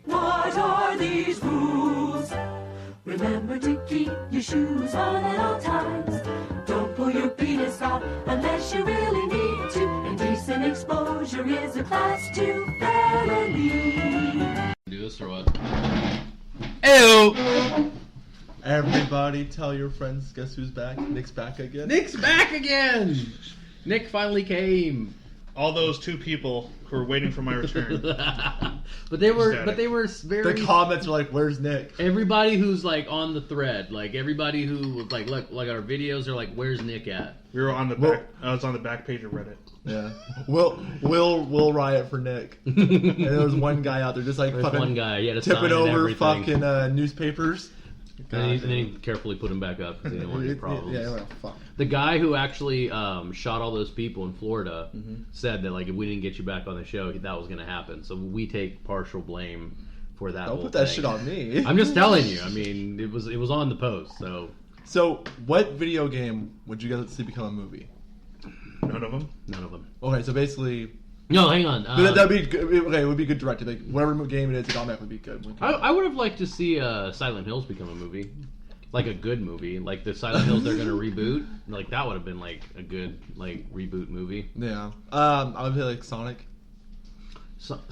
What are these rules? Remember to keep your shoes on at all times. Don't pull your penis out unless you really need to. Indecent exposure is a class 2 felony. Do this or what? Ew! Everybody tell your friends, guess who's back? Nick's back again. Nick's back again! Nick finally came. All those 2 people who were waiting for my return. But they were very. The comments are like, "Where's Nick?" Everybody who's like on the thread, like everybody who like look like our videos are like, "Where's Nick at?" We were on the back. I was on the back page of Reddit. Yeah, we'll riot for Nick. And there was one guy out there just like fucking one guy, he had a tipping sign and over everything. fucking newspapers. And then he carefully put him back up because he didn't want any problems. Yeah, well, fuck. The guy who actually shot all those people in Florida said that like if we didn't get you back on the show, that was going to happen. So we take partial blame for that. Don't put that shit on me. I'm just telling you. I mean, it was on the post. So what video game would you guys see become a movie? None of them. None of them. Okay, so basically. No, hang on. That'd be good. Okay, it would be good directed. Like whatever game it is, it would be good. I would have liked to see Silent Hills become a movie, like a good movie, like the Silent Hills they're gonna reboot. Like that would have been like a good like reboot movie. Yeah. I would say like Sonic.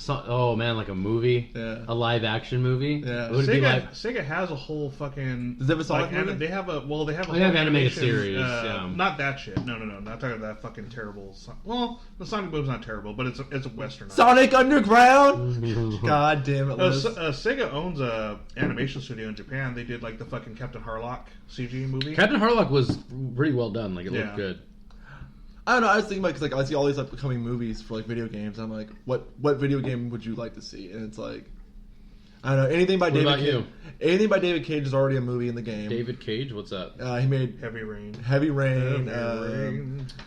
Oh man, like a movie, a live action movie. Yeah, would it be like Sega has a whole fucking. Does they have a Sonic movie? They have a They have animated series. Not that shit. No. Not talking about that fucking terrible. Well, the Sonic movie's not terrible, but it's a western. Sonic Underground. God damn it, Liz. Sega owns a animation studio in Japan. They did like the fucking Captain Harlock CG movie. Captain Harlock was pretty well done. Like it looked good. I don't know. I was thinking about because like I see all these upcoming movies for like video games. And I'm like, what video game would you like to see? And it's like, I don't know. Anything by David Cage. Anything by David Cage is already a movie in the game. David Cage, what's that? He made Heavy Rain. Heavy Rain.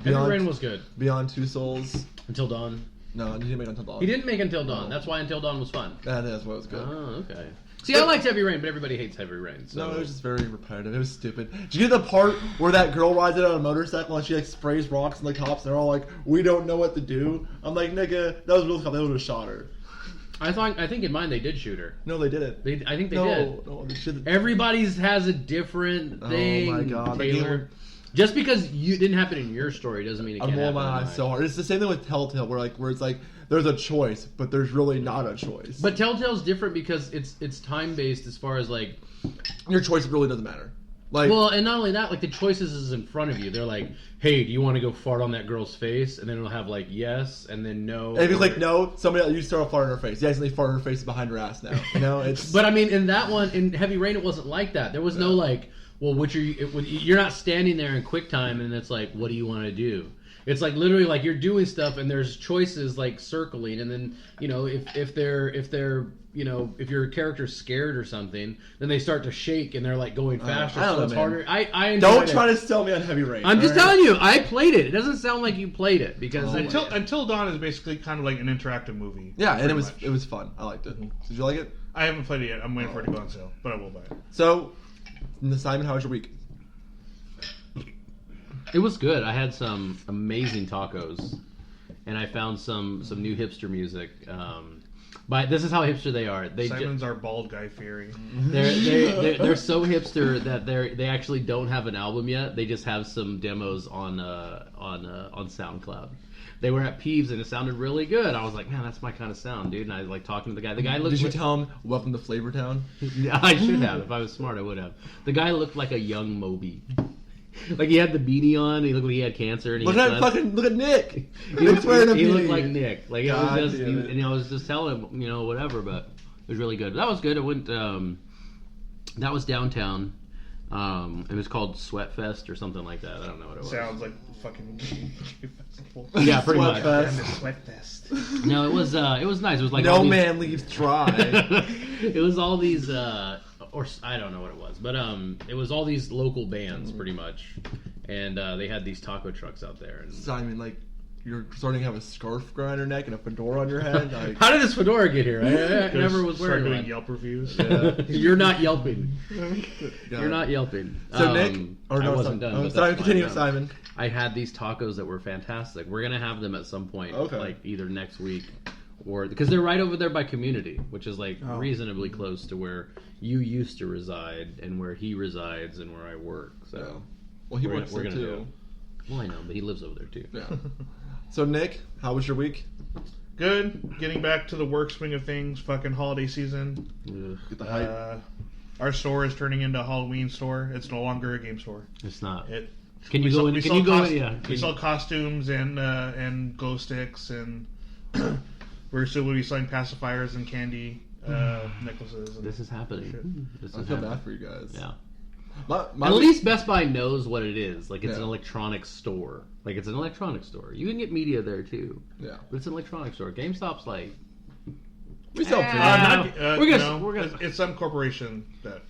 Heavy Rain was good. Beyond Two Souls. Until Dawn. No, he didn't make Until Dawn. He didn't make Until Dawn. That's why Until Dawn was fun. That's why it was good. Oh, okay. See, I liked Heavy Rain, but everybody hates Heavy Rain. So. No, it was just very repetitive. It was stupid. Did you get the part where that girl rides it on a motorcycle and she like sprays rocks and the cops and they're all like, "We don't know what to do"? I'm like, nigga, that was real cop. They would have shot her. I think in mine they did shoot her. No, they didn't. I think they did. No, they should. Everybody's has a different thing. Oh my god, Taylor. Just because you didn't happen in your story doesn't mean it can't happen. I'm rolling my eyes so hard. It's the same thing with Telltale, where it's like there's a choice, but there's really not a choice. But Telltale's different because it's time based as far as like your choice really doesn't matter. Like, well, and not only that, like the choices is in front of you. They're like, "Hey, do you want to go fart on that girl's face?" And then it'll have like yes, and then no. And if you click no, somebody you start a fart in her face. You accidentally fart in her face behind her ass now. You know, it's. But I mean, in that one, in Heavy Rain, it wasn't like that. There was no like. Well, you're not standing there in QuickTime and it's like, what do you want to do? It's like literally like you're doing stuff and there's choices like circling, and then if your character's scared or something, then they start to shake and they're like going faster, so it's harder. I don't try to sell me on Heavy Rain. I'm just telling you, I played it. It doesn't sound like you played it because Until Dawn is basically kind of like an interactive movie. Yeah, and it was fun. I liked it. Did you like it? I haven't played it yet. I'm waiting for it to go on sale, but I will buy it. So. Simon, how was your week? It was good. I had some amazing tacos, and I found some new hipster music. But this is how hipster they are. Simon's our bald guy theory. They're so hipster that they actually don't have an album yet. They just have some demos on SoundCloud. They were at Peeves and it sounded really good. I was like, man, that's my kind of sound, dude. And I was like talking to the guy. The guy looked. Did you tell him, "Welcome to Flavortown"? Yeah, I should have. If I was smart, I would have. The guy looked like a young Moby. Like he had the beanie on. He looked like he had cancer. And look at Nick. He looked like Nick. Like it was just, and I was just telling him, whatever. But it was really good. That was good. It went. That was downtown. It was called Sweatfest or something like that. I don't know what it was. Sounds like fucking festival. Yeah, pretty much. Sweatfest. No, it was nice. It was like no man leaves dry. It was all these, or I don't know what it was, but it was all these local bands pretty much, and they had these taco trucks out there. And Simon, like. You're starting to have a scarf around your neck and a fedora on your head. Like... How did this fedora get here? I never was wearing doing one. Yelp reviews. Yeah. You're not Yelping. You're not Yelping. So Nick, I wasn't done. Sorry, continue, Simon. I had these tacos that were fantastic. We're gonna have them at some point, okay. like either next week or because they're right over there by Community, which is like reasonably close to where you used to reside and where he resides and where I work. So, yeah. Well, he works there too. Well, I know, but he lives over there too. Yeah. So, Nick, how was your week? Good. Getting back to the work swing of things. Fucking holiday season. Get the hype. Our store is turning into a Halloween store. It's no longer a game store. It's not. We We sell costumes and glow sticks, and we're still going to be selling pacifiers and candy necklaces. This is happening. I feel bad for you guys. Yeah. My at least Best Buy knows what it is. Like, it's an electronics store. Like, it's an electronics store. You can get media there, too. Yeah. But it's an electronics store. GameStop's like... We sell It's some corporation that...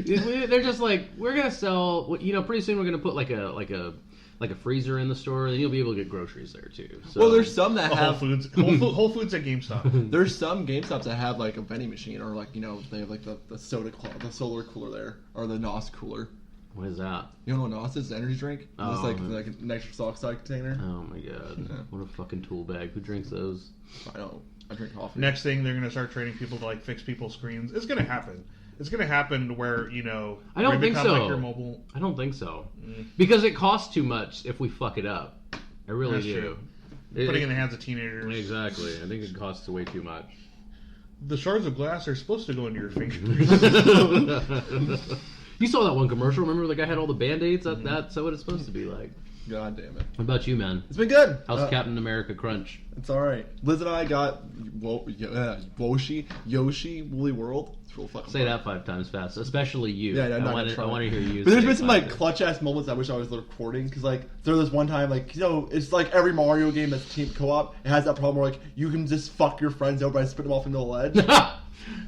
They're just like, we're going to sell... pretty soon we're going to put like a freezer in the store, and you'll be able to get groceries there, too. So, well, there's some that have... Whole Foods at GameStop. There's some GameStops that have, like, a vending machine, or, like, they have, like, the solar cooler there, or the NOS cooler. What is that? You don't know what NOS is? It's an energy drink? Oh, it's like a nitrous oxide container. Oh, my God. Yeah. What a fucking tool bag. Who drinks those? I don't. I drink coffee. Next thing, they're going to start training people to, like, fix people's screens. It's going to happen. It's going to happen where, I don't think so. Like your mobile... I don't think so. Because it costs too much if we fuck it up. I really That's do. True. Putting it in the hands of teenagers. Exactly. I think it costs way too much. The shards of glass are supposed to go into your fingers. You saw that one commercial. Remember the guy had all the Band-Aids? That's what it's supposed to be like. God damn it. What about you, man? It's been good. How's Captain America Crunch? It's alright. Liz and I got Yoshi Woolly World. It's real fucking Say fun. that 5 times fast, especially you. Yeah, I want to hear you. But there's say been some like 5 clutch ass moments I wish I was recording, because like there was one time like it's like every Mario game that's team co-op, it has that problem where like you can just fuck your friends over by spitting them off into the ledge.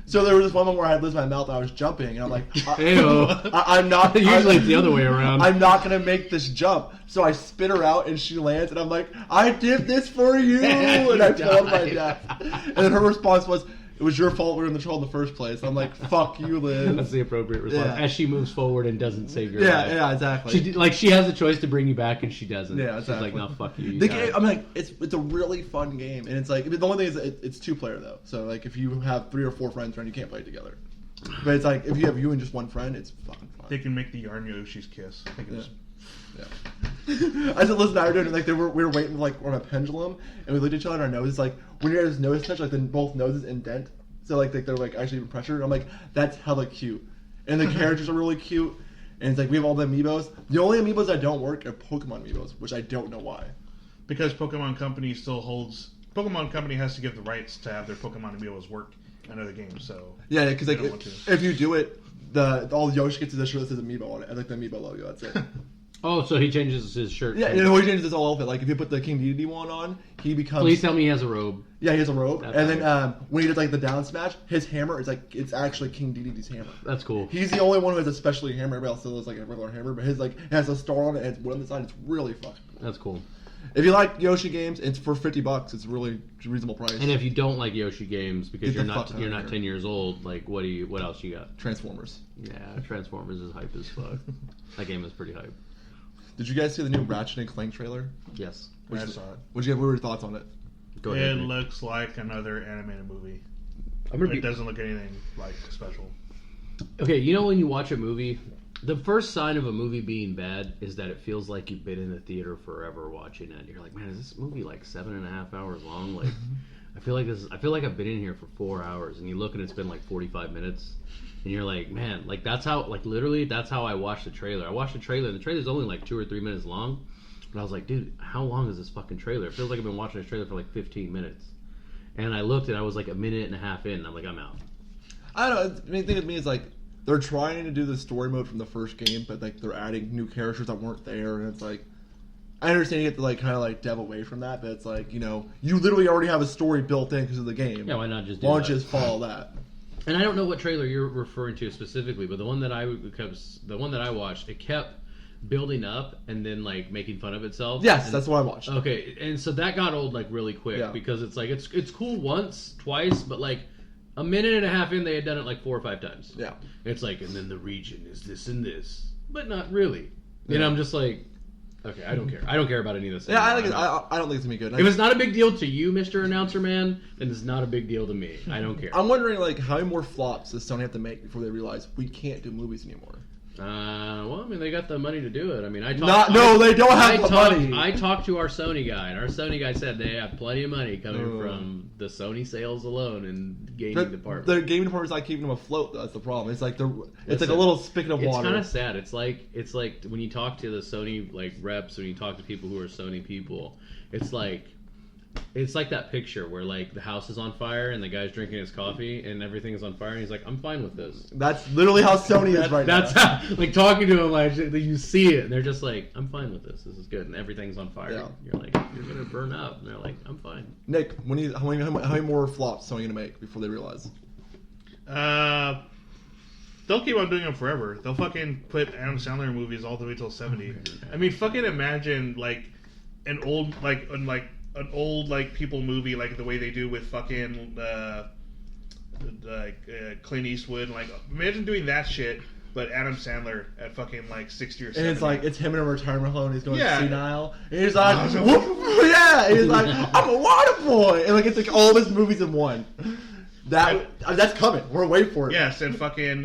So there was this one moment where I had Liz in my mouth and I was jumping, and I'm like, I'm not. Usually it's the other way around. I'm not gonna make this jump. So I spit her out and she lands, and I'm like, I did this for you, and I fell to my death. And then her response was, it was your fault we were in the troll in the first place. I'm like, fuck you, Liz. That's the appropriate response. Yeah. As she moves forward and doesn't save your life. Yeah, exactly. She has a choice to bring you back, and she doesn't. Yeah, exactly. She's like, no, fuck you. The game, I'm like, it's a really fun game, and it's like the only thing is it's 2-player though. So like if you have 3 or 4 friends around, you can't play it together. But it's like if you have you and just one friend, it's fucking fun. They can make the Yarn Yoshi's kiss. Yeah. I said, listen, I were doing it, like we were waiting like on a pendulum, and we looked at each other and our noses, like when your nose touch, like then both noses indent, so like they're like actually even pressured. I'm like, that's hella cute, and the characters are really cute, and it's like we have all the amiibos. The only amiibos that don't work are Pokemon amiibos, which I don't know why. Because Pokemon Company still holds. Pokemon Company has to give the rights to have their Pokemon amiibos work in other games. So yeah, because like if you do it, all Yoshi gets is a shirt that says amiibo on it, and like the amiibo logo. That's it. Oh, so he changes his shirt. Yeah, he changes his whole outfit. Like, if you put the King Dedede one on, he becomes... Please tell me he has a robe. Yeah, he has a robe. That's and then when he does, like, the down smash, his hammer is, like, it's actually King Dedede's hammer. That's cool. He's the only one who has a specialty hammer. Everybody else still has, like, a regular hammer. But his, like, it has a star on it, and it's wood on the side. It's really fucking cool. That's cool. If you like Yoshi games, it's for $50. It's a really reasonable price. And if you don't like Yoshi games because you're not 10 years old, like, what else you got? Transformers. Yeah, Transformers is hype as fuck. That game is pretty hype. Did you guys see the new Ratchet and Clank trailer? Yes. I saw it. What were your thoughts on it? Go ahead. It looks like another animated movie. It doesn't look anything like special. Okay, you know when you watch a movie, the first sign of a movie being bad is that it feels like you've been in the theater forever watching it. You're like, man, is this movie like 7.5 hours long? Like, I feel like I've been in here for 4 hours, and you look and it's been like 45 minutes. And you're like, man, like that's how I watched the trailer. I watched the trailer, and the trailer's only like 2 or 3 minutes long. But I was like, dude, how long is this fucking trailer? It feels like I've been watching this trailer for like 15 minutes. And I looked, and I was like a minute and a half in, and I'm like, I'm out. I don't know. The main thing with me is like, they're trying to do the story mode from the first game, but like they're adding new characters that weren't there, and it's like, I understand you have to like kind of like delve away from that, but it's like, you literally already have a story built in because of the game. Yeah, why not just just follow that? And I don't know what trailer you're referring to specifically, but the one that I watched, it kept building up and then like making fun of itself. Yes, that's what I watched. Okay, and so that got old like really quick because it's like it's cool once, twice, but like a minute and a half in, they had done it like 4 or 5 times. Yeah, it's like, and then the region is this and this, but not really. And I'm just like, Okay, I don't care. I don't care about any of this. Yeah, I anymore. don't think it's gonna be good. If it's not a big deal to you, Mr. Announcer Man, then it's not a big deal to me. I don't care. I'm wondering like how many more flops does Sony have to make before they realize we can't do movies anymore. Well, I mean, they got the money to do it. I mean, They don't have the money. I talked to our Sony guy, and our Sony guy said they have plenty of money coming from the Sony sales alone and gaming department. Their gaming department's not keeping them afloat. That's the problem. It's like it's like a little spigot of water. It's kind of sad. It's like when you talk to the Sony like reps, when you talk to people who are Sony people, it's like that picture where like the house is on fire and the guy's drinking his coffee and everything is on fire and he's like, I'm fine with this. That's literally how Sony is right now. That's how, like talking to him, like you see it and they're just like, I'm fine with this. This is good, and everything's on fire. Yeah. You're like, you're gonna burn up, and they're like, I'm fine. Nick, how many more flops Sony gonna make before they realize? They'll keep on doing them forever. They'll fucking put Adam Sandler movies all the way till 70. I mean, fucking imagine like an old people movie like the way they do with fucking Clint Eastwood. Like, imagine doing that shit, but Adam Sandler at fucking like 60 or 70. And it's like it's him in a retirement home and he's going senile. And he's Oh, like, yeah. And he's like, I'm a water boy. And like it's like all of his movies in one. That's coming. We're waiting for it. Yes, and fucking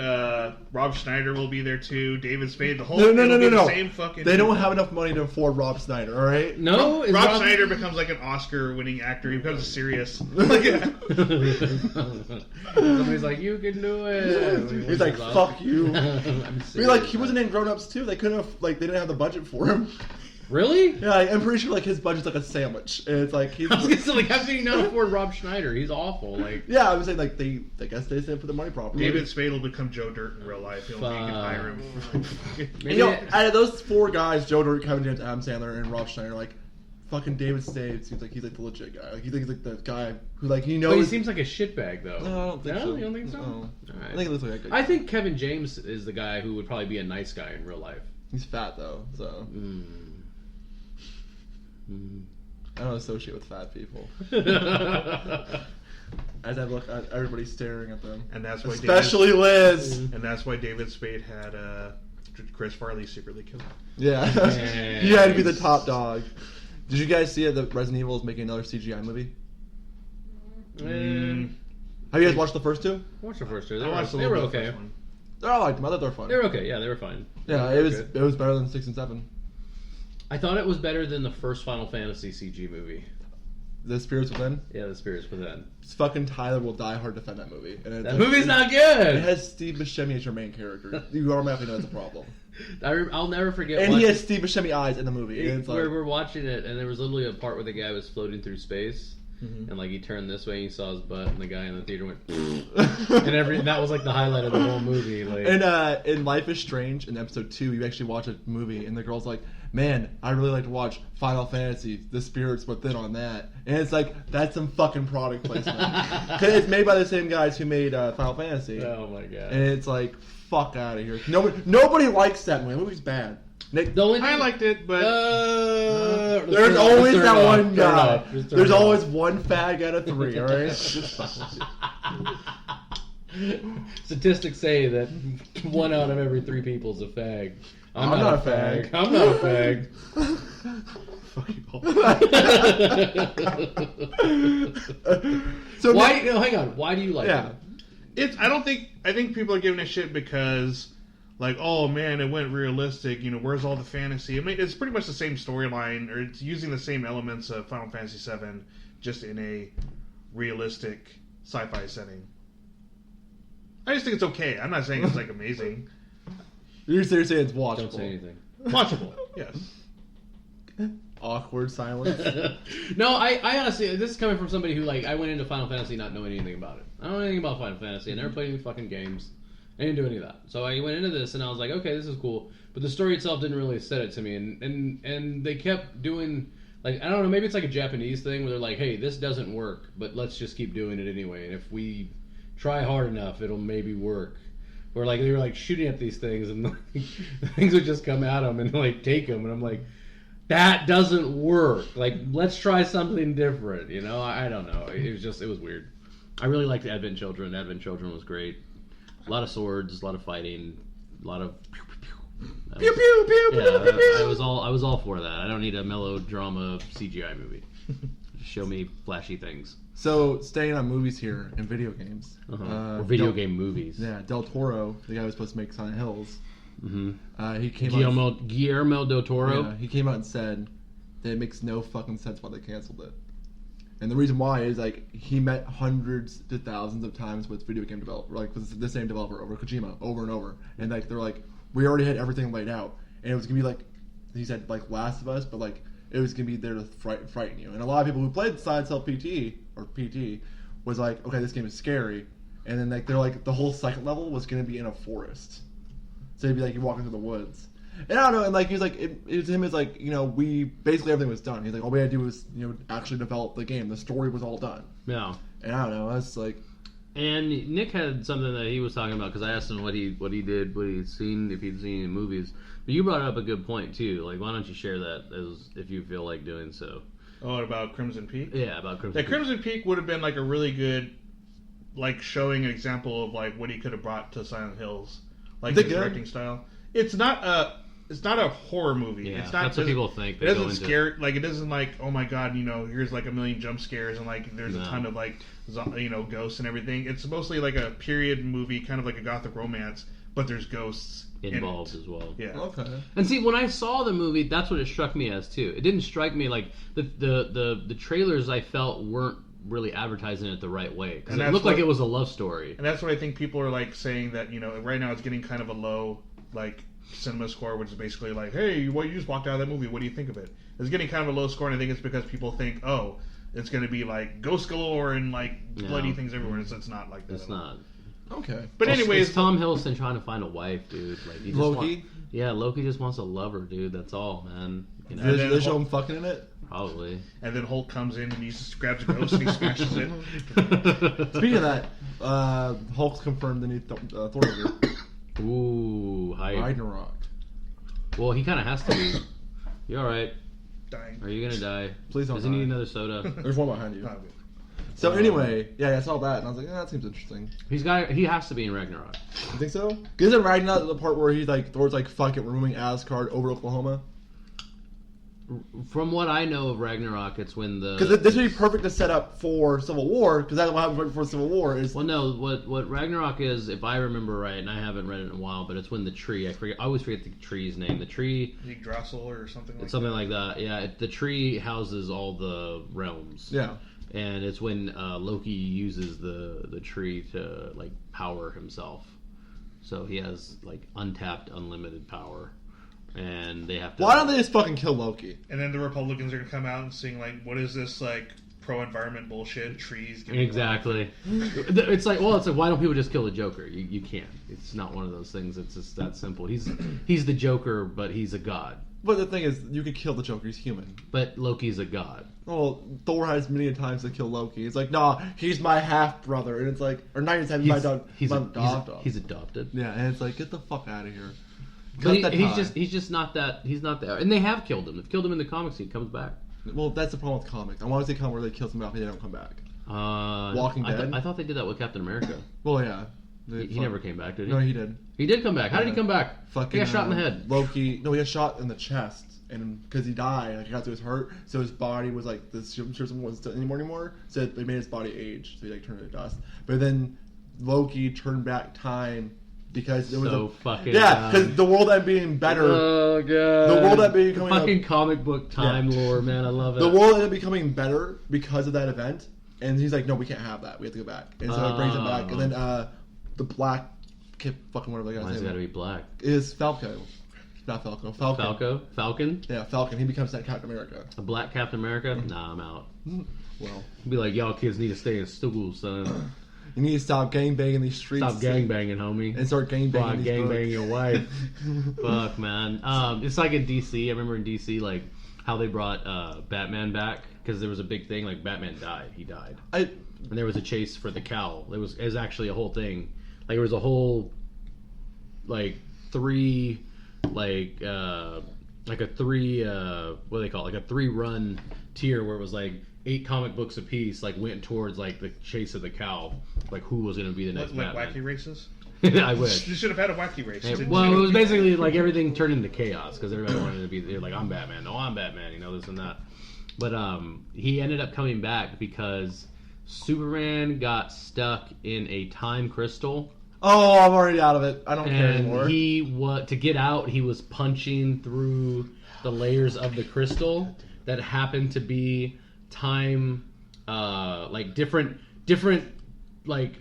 Rob Schneider will be there too. David Spade. The whole No. The same fucking. They don't have enough money to afford Rob Schneider. All right. No, Rob Schneider becomes like an Oscar-winning actor. He becomes a serious. Somebody's like, you can do it. He's like, fuck you. I'm Be like, he wasn't in Grown Ups too. They couldn't have they didn't have the budget for him. Really? Yeah, I'm pretty sure like his budget's like a sandwich, and it's like he's. I was gonna say, like, how can you not afford Rob Schneider? He's awful. Like, yeah, I was saying like I guess they didn't put the money properly. David Spade will become Joe Dirt in real life. He'll make it hire him. maybe Out of those four guys, Joe Dirt, Kevin James, Adam Sandler, and Rob Schneider, like fucking David Spade seems like he's like the legit guy. Like you think he's like the guy who like he knows. But he seems like a shitbag though. No, I don't think so. You don't think so? No. All right. I think it looks like a good. I think Kevin James is the guy who would probably be a nice guy in real life. He's fat though, so I don't associate with fat people. As I look at everybody staring at them, And that's why especially Liz. And that's why David Spade had Chris Farley secretly killed him. Yeah, he had to be the top dog. Did you guys see it? That Resident Evil is making another CGI movie. Have you guys watched the first two? Watch the first two. I watched a They little were bit of the okay. first one. I liked them. I thought they were fun. They were okay. Yeah, they were fine. Yeah, They it were was good. it was better than 6 and 7. I thought it was better than the first Final Fantasy CG movie. The Spirits Within. Yeah, The Spirits Within. It's fucking Tyler will die hard to defend that movie. And That movie's not good. It has Steve Buscemi as your main character. You automatically know that's a problem. I'll never forget. And he has Steve Buscemi eyes in the movie. And it's like, we're watching it, and there was literally a part where the guy was floating through space, and like he turned this way, and he saw his butt, and the guy in the theater went, and that was like the highlight of the whole movie. Like, and in Life is Strange, in episode 2, you actually watch a movie, and the girl's like, "Man, I really like to watch Final Fantasy, The Spirits Within on that." And it's like, that's some fucking product placement. 'Cause it's made by the same guys who made Final Fantasy. oh my god! And it's like, fuck out of here. Nobody likes that movie. The movie's bad. Nick, The only thing, I liked it, but there's always that one guy. Just turn There's it off. always one fag out of 3, alright? Statistics say that 1 out of every 3 people is a fag. I'm not a fag. I'm not a fag. Fuck you all. Why? No, hang on. Why do you like Yeah. it? I think people are giving a shit because, like, oh man, it went realistic. You know, where's all the fantasy? I mean, it's pretty much the same storyline, or it's using the same elements of Final Fantasy VII, just in a realistic sci-fi setting. I just think it's okay. I'm not saying it's like amazing. You're seriously saying it's watchable. Don't say anything. Watchable, yes. Awkward silence. No, I honestly, this is coming from somebody who, like, I went into Final Fantasy not knowing anything about it. I don't know anything about Final Fantasy. I never played any fucking games. I didn't do any of that. So I went into this and I was like, okay, this is cool. But the story itself didn't really set it to me. And they kept doing, like, I don't know, maybe it's like a Japanese thing where they're like, hey, this doesn't work, but let's just keep doing it anyway. And if we try hard enough, it'll maybe work. Or, like, they were, like, shooting at these things and like, things would just come at them and, like, take them. And I'm like, that doesn't work. Like, let's try something different, you know? I don't know. It was weird. I really liked Advent Children. Advent Children was great. A lot of swords, a lot of fighting, a lot of pew, pew, pew. Pew pew pew Yeah, pew pew pew. I was all for that. I don't need a melodrama CGI movie. Just show me flashy things. So staying on movies here and video games, Or video game movies. Yeah, Del Toro, the guy who was supposed to make Silent Hills. Mm-hmm. He came out. Guillermo del Toro. Yeah, he came out and said that it makes no fucking sense why they canceled it. And the reason why is like he met hundreds to thousands of times with video game developer, like with the same developer over Kojima, over and over, and like they're like, we already had everything laid out, and it was gonna be like, he said like Last of Us, but like it was gonna be there to frighten you. And a lot of people who played Silent Hill PT was like, okay, this game is scary, and then like they're like the whole second level was gonna be in a forest, so it'd be like you're walking through the woods. And I don't know, and like he was like, it was him is like, we basically everything was done. He's like, all we had to do was actually develop the game. The story was all done. Yeah. And I don't know, that's like. And Nick had something that he was talking about because I asked him what he did, what he'd seen, if he'd seen any movies. But you brought up a good point too. Like, why don't you share that if you feel like doing so? Oh, about Crimson Peak? Yeah, about Crimson Peak. Crimson Peak would have been like a really good, like showing an example of like what he could have brought to Silent Hills, like his directing style. It's not a horror movie. Yeah, it's not, that's what people think. It doesn't scare. Like it doesn't like, oh my god, here's like a million jump scares and like there's a ton of like ghosts and everything. It's mostly like a period movie, kind of like a gothic romance, but there's ghosts involved as well. Yeah. Okay. And see, when I saw the movie, that's what it struck me as too. It didn't strike me like the trailers I felt weren't really advertising it the right way because it looked like it was a love story. And that's what I think people are like saying that right now it's getting kind of a low like cinema score, which is basically like, hey, you just walked out of that movie, what do you think of it? It's getting kind of a low score, and I think it's because people think, oh, it's going to be like ghost galore and like bloody things everywhere. It's not like that. It's not. Okay. But anyways, it's Tom Hiddleston trying to find a wife, dude. Like he just Loki. Loki just wants a lover, dude. That's all, man. Did they show him fucking in it? Probably. And then Hulk comes in and he just grabs a ghost and he smashes it. Speaking of that, Hulk's confirmed the new Thor movie. Ooh, hype. Ragnarok. Well, he kind of has to be. You all right? Dying. Are you gonna die? Please don't. Does he need another soda? There's one behind you. Oh, good. So anyway, I saw that and I was like, that seems interesting. He has to be in Ragnarok. You think so? Isn't Ragnarok the part where he's like, Thor's like, fuck it, we're moving Asgard over to Oklahoma? From what I know of Ragnarok, it's when Because this would be perfect to set up for Civil War, because that's what happens right before Civil War is... Well, no, what Ragnarok is, if I remember right, and I haven't read it in a while, but it's when the tree, I always forget the tree's name. The tree... Yggdrasil or something like that. Something like that, yeah. The tree houses all the realms. Yeah. And it's when Loki uses the tree to, like, power himself. So he has, like, untapped, unlimited power. And they have to... Why don't they just fucking kill Loki? And then the Republicans are going to come out and sing, like, what is this, like, pro-environment bullshit? Trees... Exactly. It's like, why don't people just kill the Joker? You can't. It's not one of those things. It's just that simple. He's the Joker, but he's a god. But the thing is, you could kill the Joker, he's human. But Loki's a god. Well, Thor has many times to kill Loki. It's like, nah, he's my half-brother. And it's like, or not even my dog. He's adopted. Yeah, and it's like, get the fuck out of here. But he's just not that. He's not there. And they have killed him. They've killed him in the comics. He comes back. Well, that's the problem with comics. I want to see a comic where they kill somebody off and they don't come back. Walking Dead? I thought they did that with Captain America. Well, yeah. He never came back, did he? No, he did. He did come back. How did he come back? Fucking, he got shot in the head. Loki. No, he got shot in the chest. And because he died, like, he got to his hurt, so his body was like, the system wasn't anymore. So they made his body age. So he like turned to dust. But then Loki turned back time. Because it was because the world ended being better. Oh god! The world ended becoming fucking comic book time lore, man. I love it. The world ended up becoming better because of that event, and he's like, "No, we can't have that. We have to go back." And so it brings him back, and then the black kid, fucking whatever the guy's name. Why's it gotta be black? Is Falco? Not Falco. Falcon. Falcon. Yeah, Falcon. He becomes that Captain America. A black Captain America? Nah, I'm out. Well, be like, y'all kids need to stay in schools, son. You need to stop gangbanging these streets. Stop gangbanging, homie. And start gangbanging these gangbanging your wife. Fuck, man. It's like in DC. I remember in DC, like, how they brought Batman back. Because there was a big thing, like, Batman died. He died. And there was a chase for the cowl. It was actually a whole thing. Like, it was a whole, like, three, like a three, what do they call it? Like a 3-run tier where it was, like, 8 comic books apiece, like, went towards, like, the chase of the cow. Like, who was going to be the next Batman. Like wacky races? I wish. You should have had a wacky race. Well, it was basically like everything turned into chaos because everybody wanted to be. They're like, I'm Batman. No, I'm Batman. You know, this and that. But he ended up coming back because Superman got stuck in a time crystal. Oh, I'm already out of it. I don't care anymore. To get out, he was punching through the layers of the crystal that happened to be time, like different, like.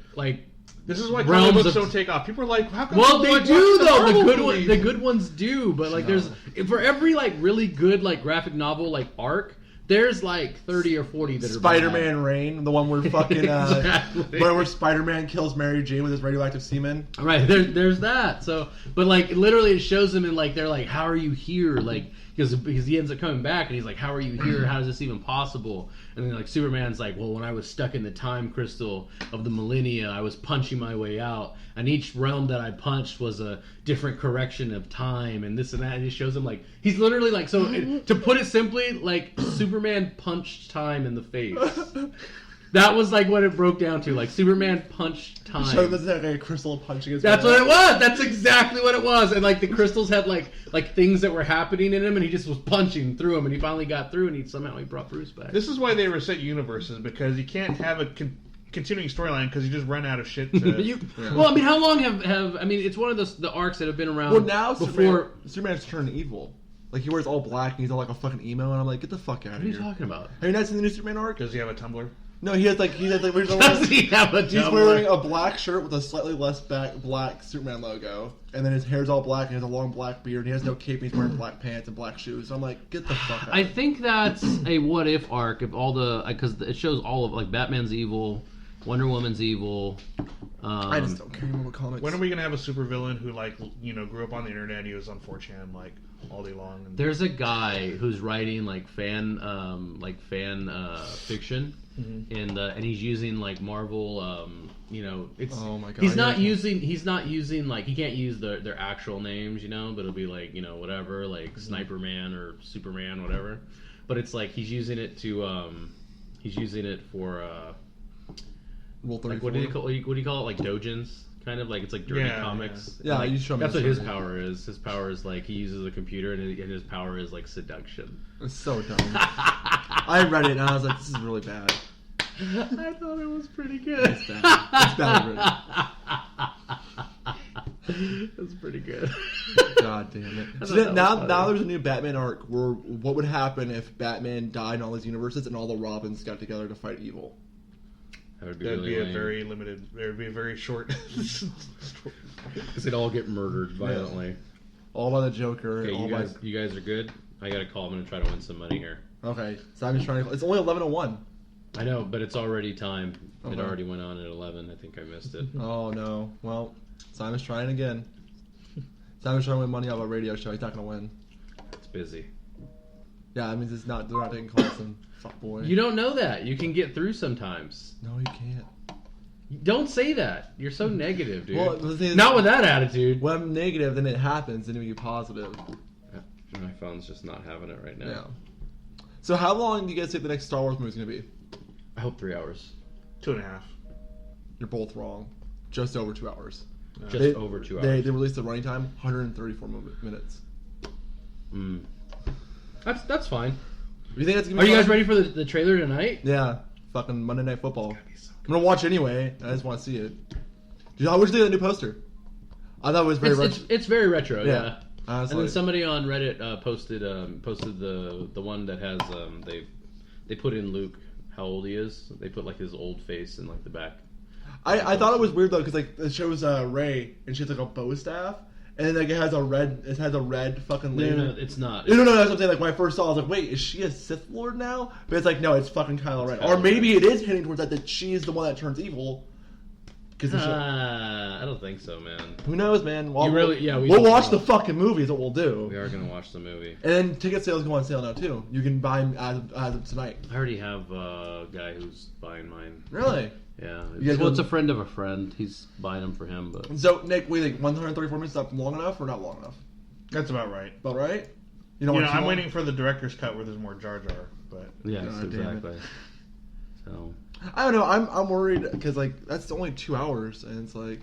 This is why realms comic books don't take off. People are like, how come? Well, they do though. The good good ones do, but like there's for every like really good like graphic novel like arc, there's like 30 or 40 that are Spider-Man bad. Reign, the one where fucking Exactly. where Spider-Man kills Mary Jane with his radioactive semen. Right, there's that. So, but like literally, it shows them and like they're like, "How are you here?" Like because he ends up coming back and he's like, "How are you here? How is this even possible?" And then like Superman's like, "Well, when I was stuck in the time crystal of the millennia, I was punching my way out, and each realm that I punched was a different correction of time and this and that." And it shows him like he's literally like to put it simply, like Superman punched time in the face. That was like what it broke down to. Like Superman punched time. So this is like a crystal punching his That's way what out. it was. That's exactly what it was. And like the crystals had like things that were happening in him, and he just was punching through them, and he finally got through, and he brought Bruce back. This is why they reset universes, because you can't have a continuing storyline because you just run out of shit to... Well, I mean, how long have I mean, it's one of the arcs that have been around. Well, now before Superman's turned evil. Like he wears all black and he's all like a fucking emo, and I'm like, get the fuck out of here. What are you talking about? Have you not seen the new Superman arc? Does he have a Tumblr? No, he has like Does he have a he's Tumblr? wearing a black shirt with a slightly less black Superman logo, and then his hair's all black and he has a long black beard. And he has no cape. And he's wearing black pants and black shoes. So I'm like, get the fuck out. I think that's a what if arc of all the because it shows all of like Batman's evil, Wonder Woman's evil. I just don't care anymore about comics. When are we gonna have a supervillain who grew up on the internet? He was on 4chan like all day long. And... There's a guy who's writing like fan fiction, and he's using like Marvel. It's oh my god, he's not using like he can't use their actual names, but it'll be like whatever like Sniper Man or Superman whatever. But it's like he's using it for Rule 34. like what do you call it, like dojins, kind of like it's like dirty comics. Yeah, like, you show me that's what the his story. power is. His power is like he uses a computer, and his power is like seduction. It's so dumb. I read it and I was like, this is really bad. I thought it was pretty good. It's bad. It's bad written. That's pretty good. God damn it. So now there's a new Batman arc where what would happen if Batman died in all these universes and all the Robins got together to fight evil? That'd That'd really be lame. a very limited. There would be a very short. Because they'd all get murdered violently. All by the Joker. Okay, all you guys are good. I gotta call. I'm gonna try to win some money here. Okay, so I'm just trying to. It's only 11:01. I know, but it's already time. Okay. It already went on at 11. I think I missed it. Oh no. Well, Simon's trying again. Simon's trying to win money off a radio show. He's not gonna win. It's busy. Yeah, that means they're not taking calls. And fuck boy. You don't know that. You can get through sometimes. No, you can't. Don't say that. You're so negative, dude. Well, the thing is, Not with that attitude. when I'm negative, then it happens, and it be positive. My phone's just not having it right now. Yeah. So how long do you guys think the next Star Wars movie is gonna be? I hope 3 hours. 2.5. You're both wrong. Just over 2 hours. Just over 2 hours. They released the running time 134 minutes. That's fine. You think that's gonna Are be you fun? guys ready for the trailer tonight? Yeah. Fucking Monday Night Football. I'm gonna watch anyway. I just want to see it. Dude, how would you think of the new poster? I thought it was very retro. It's very retro, yeah. Honestly. And then somebody on Reddit posted the one that has they put in Luke how old he is. They put like his old face in like the back. I thought it was weird though because like it shows Rey and she has like a bow staff and then like it has a red fucking laser. No, it's not. No, that's what I'm saying. Like when I first saw, it, I was like, wait, is she a Sith Lord now? But it's like no, it's fucking Kylo Ren. Or maybe it is hinting towards that she's the one that turns evil. I don't think so, man. Who knows, man? You really- yeah, we'll watch the fucking movie. Is what we'll do. We are gonna watch the movie. And then ticket sales go on sale now too. You can buy them as of tonight. I already have a guy who's buying mine. Really? Yeah. You guys Well, it's will- a friend of a friend. He's buying them for him, but So Nick, what do you think? 134 minutes is that long enough or not long enough? That's about right. About right? I'm waiting for the director's cut where there's more Jar Jar, but yes, God damn it. exactly. So I don't know. I'm worried because like that's only 2 hours, and it's like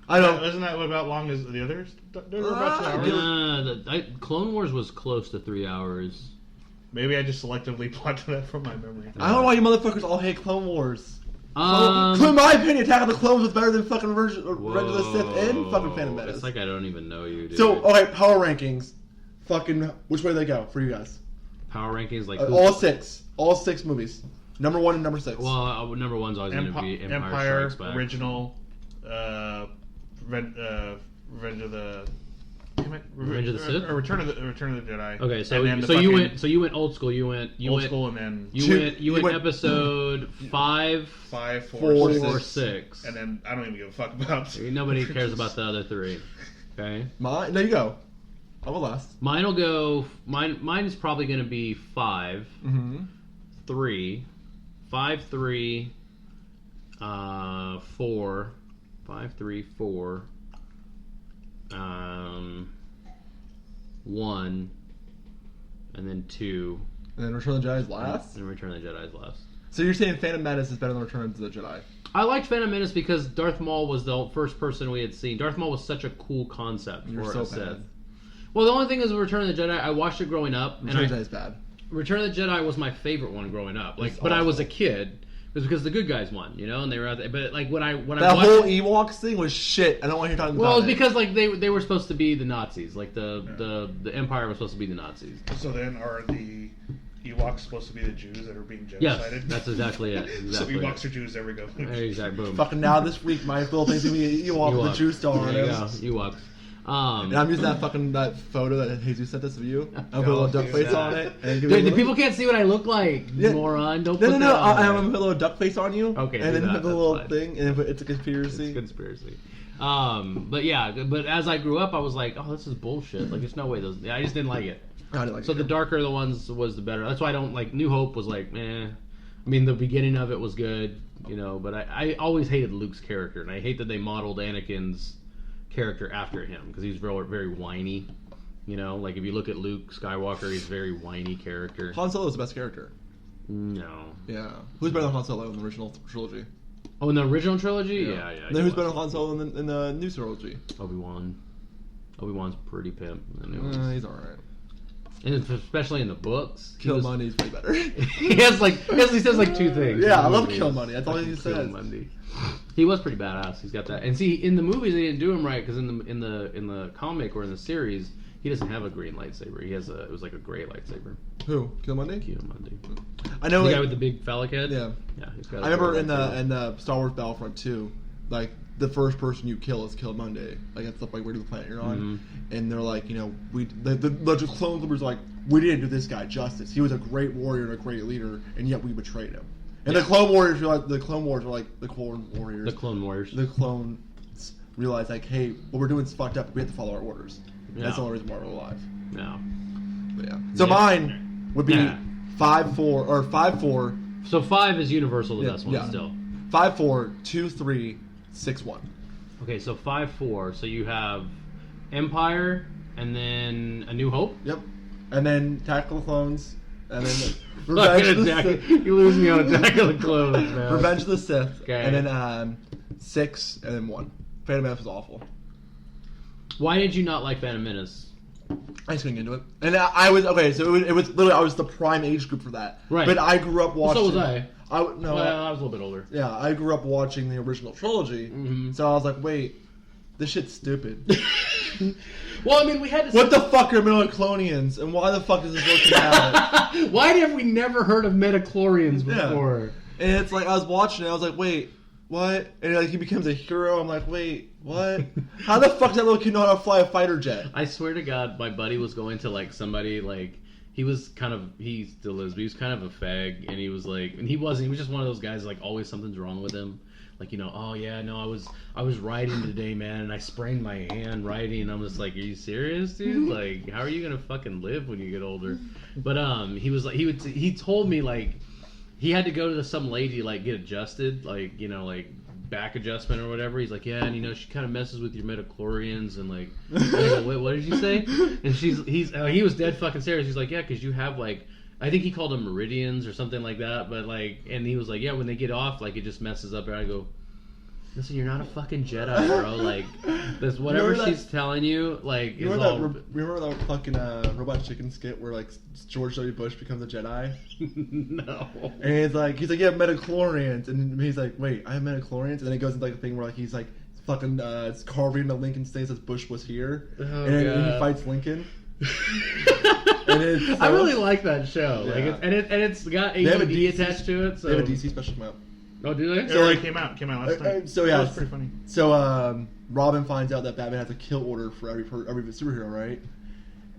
I don't. Isn't that about long as the others? They were about 2 hours. Clone Wars was close to 3 hours. Maybe I just selectively blocked that from my memory. I don't know why you motherfuckers all hate Clone Wars. In Um, my opinion, Attack of the Clones was better than fucking Revenge of the Sith and fucking Phantom Menace. It's like I don't even know you, dude. So, okay, power rankings. Fucking, which way do they go for you guys? Power rankings, like All six movies. Number 1 and number 6. Well, number one's always going to be Empire, Strikes Back. original, Revenge of the. Damn it! Revenge of the Sith? Or Return of the Jedi. Okay, so And then the you fucking went old school. You went old school, and then you went episode 5, 5, 4, 4, 6. 6. and then I don't even give a fuck about. Nobody cares about the other 3. Okay. Mine? No, you go. I'll go last. Mine will go. Mine is probably going to be 5, Mm-hmm. 3, 5, 3, 4, 5, 3, 4, 1, and then 2, And then Return of the Jedi's last? and Return of the Jedi's last. So you're saying Phantom Menace is better than Return of the Jedi? I liked Phantom Menace because Darth Maul was the first person we had seen. Darth Maul was such a cool concept You're for so a Sith. bad. Well, the only thing is Return of the Jedi, I watched it growing up. Return of the and Jedi's bad. Return of the Jedi was my favorite one growing up. Like, It's but I was a awful. kid. It was because the good guys won, you know, and they were out there. But like when I That watched whole it, Ewoks thing was shit. I don't want to hear talking well, about it was it. because like they were supposed to be the Nazis. Like the Empire was supposed to be the Nazis. So then, are the Ewoks supposed to be the Jews that are being Yes, genocided? that's exactly it. Exactly So Ewoks are Jews. There we go. Exactly. Boom. Fucking now this week, my little thing's gonna be Ewok with a Jew star on There you it. go. Ewoks. And I'm using that photo that Jesus sent us of you. I'll put a little duck face yeah. on it. And give Dude, it a the little- people can't see what I look like. Yeah. Moron. Don't No, put no, that no. on I'm there. gonna put a little duck face on you. Okay, And do then that, put the that's little fine. thing, and then it's a conspiracy. It's conspiracy. But yeah, but as I grew up, I was like, oh, this is bullshit. Like, there's no way those. I just didn't like it. I didn't like So it. the darker the ones was the better. That's why I don't like New Hope was like, eh. I mean, the beginning of it was good, you know, but I always hated Luke's character, and I hate that they modeled Anakin's character after him because he's very, very whiny. You know, like if you look at Luke Skywalker, he's a very whiny character. Han Solo is the best character. No. Yeah. Who's better than Han Solo in the original trilogy? Oh, in the original trilogy? Yeah. And then who's better than Han Solo in the new trilogy? Obi-Wan. Obi-Wan's pretty pimp. In the new ones. He's alright. And especially in the books. Kill Mundy's way better. He has like he says like 2 things. Yeah, in I the love movies. Kill Mundy. That's all he Kill says. Mundy. He was pretty badass. He's got that. And see, in the movies they didn't do him right because in the comic or in the series he doesn't have a green lightsaber. He has it was like a gray lightsaber. Who? Kill Mundy? Kill Mundy. I know. The guy with the big phallic head. Yeah. Yeah. He's got. I remember in the Star Wars Battlefront 2, like the first person you kill is Kill Monday. Like that's like where to the planet you're on, and they're like, you know, the clone troopers are like, we didn't do this guy justice. He was a great warrior and a great leader, and yet we betrayed him. And the Clone Warriors are like the Clone Wars are like the Clone Warriors. The Clone Warriors. The clones realize like, hey, what we're doing is fucked up. We have to follow our orders. Yeah. That's the only reason why we're alive. No. But yeah. So Yeah. mine would be Yeah. 5-4 or 5-4. So 5 is Universal, the Yeah, best one yeah. still. 5-4, 2-3, 6-1. Okay, so 5-4. So you have Empire, and then A New Hope. Yep. And then Tackle the Clones, and then Fucking Revenge of the Attack. Sith. You lose me on Attack of the Clones, man. Revenge of the Sith. Okay. And then 6, and then 1. Phantom Menace was awful. Why did you not like Phantom Menace? I just couldn't get into it. And I was, okay, so it was literally, I was the prime age group for that. Right. But I grew up watching. So was I. No, Well, I was a little bit older. yeah, I grew up watching the original trilogy. Mhm. So I was like, wait, this shit's stupid. Well, I mean, we had to. What the fuck are midichlorians, and why the fuck is this working out? Why have we never heard of metachlorians Yeah. before? And it's like, I was watching it, I was like, wait, what? And like, he becomes a hero, I'm like, wait, what? How the fuck does that little kid know how to fly a fighter jet? I swear to God, my buddy was going to like somebody like he was kind of he still is, but he was kind of a fag, and he was like, and he was just one of those guys like always something's wrong with him. Like, you know, oh yeah, no, I was riding today, man, and I sprained my hand riding. And I'm just like, are you serious, dude? Like, how are you gonna fucking live when you get older? But he was like, he told me like he had to go to some lady like get adjusted, like, you know, like back adjustment or whatever. He's like, yeah, and you know, she kind of messes with your metachlorians and like, and I go, wait, what did you say? And he was dead fucking serious. He's like, yeah, because you have like. I think he called them meridians or something like that, but like, and he was like, yeah, when they get off, like, it just messes up. And I go, Listen, you're not a fucking Jedi, bro. Like, this whatever she's telling you, like, is all... Remember that fucking Robot Chicken skit where, like, George W. Bush becomes a Jedi? No. And he's like, yeah, metachlorians. And he's like, wait, I have metachlorians? And then it goes into, like, a thing where, like, he's, like, fucking carving the Lincoln state says Bush was here. Oh, and he fights Lincoln. And it's I really like that show. Yeah. Like, it's got ADD attached to it. So. They have a DC special come out. Oh, do they? It already came out last night. So yeah, it was pretty funny. So Robin finds out that Batman has a kill order for every superhero, right?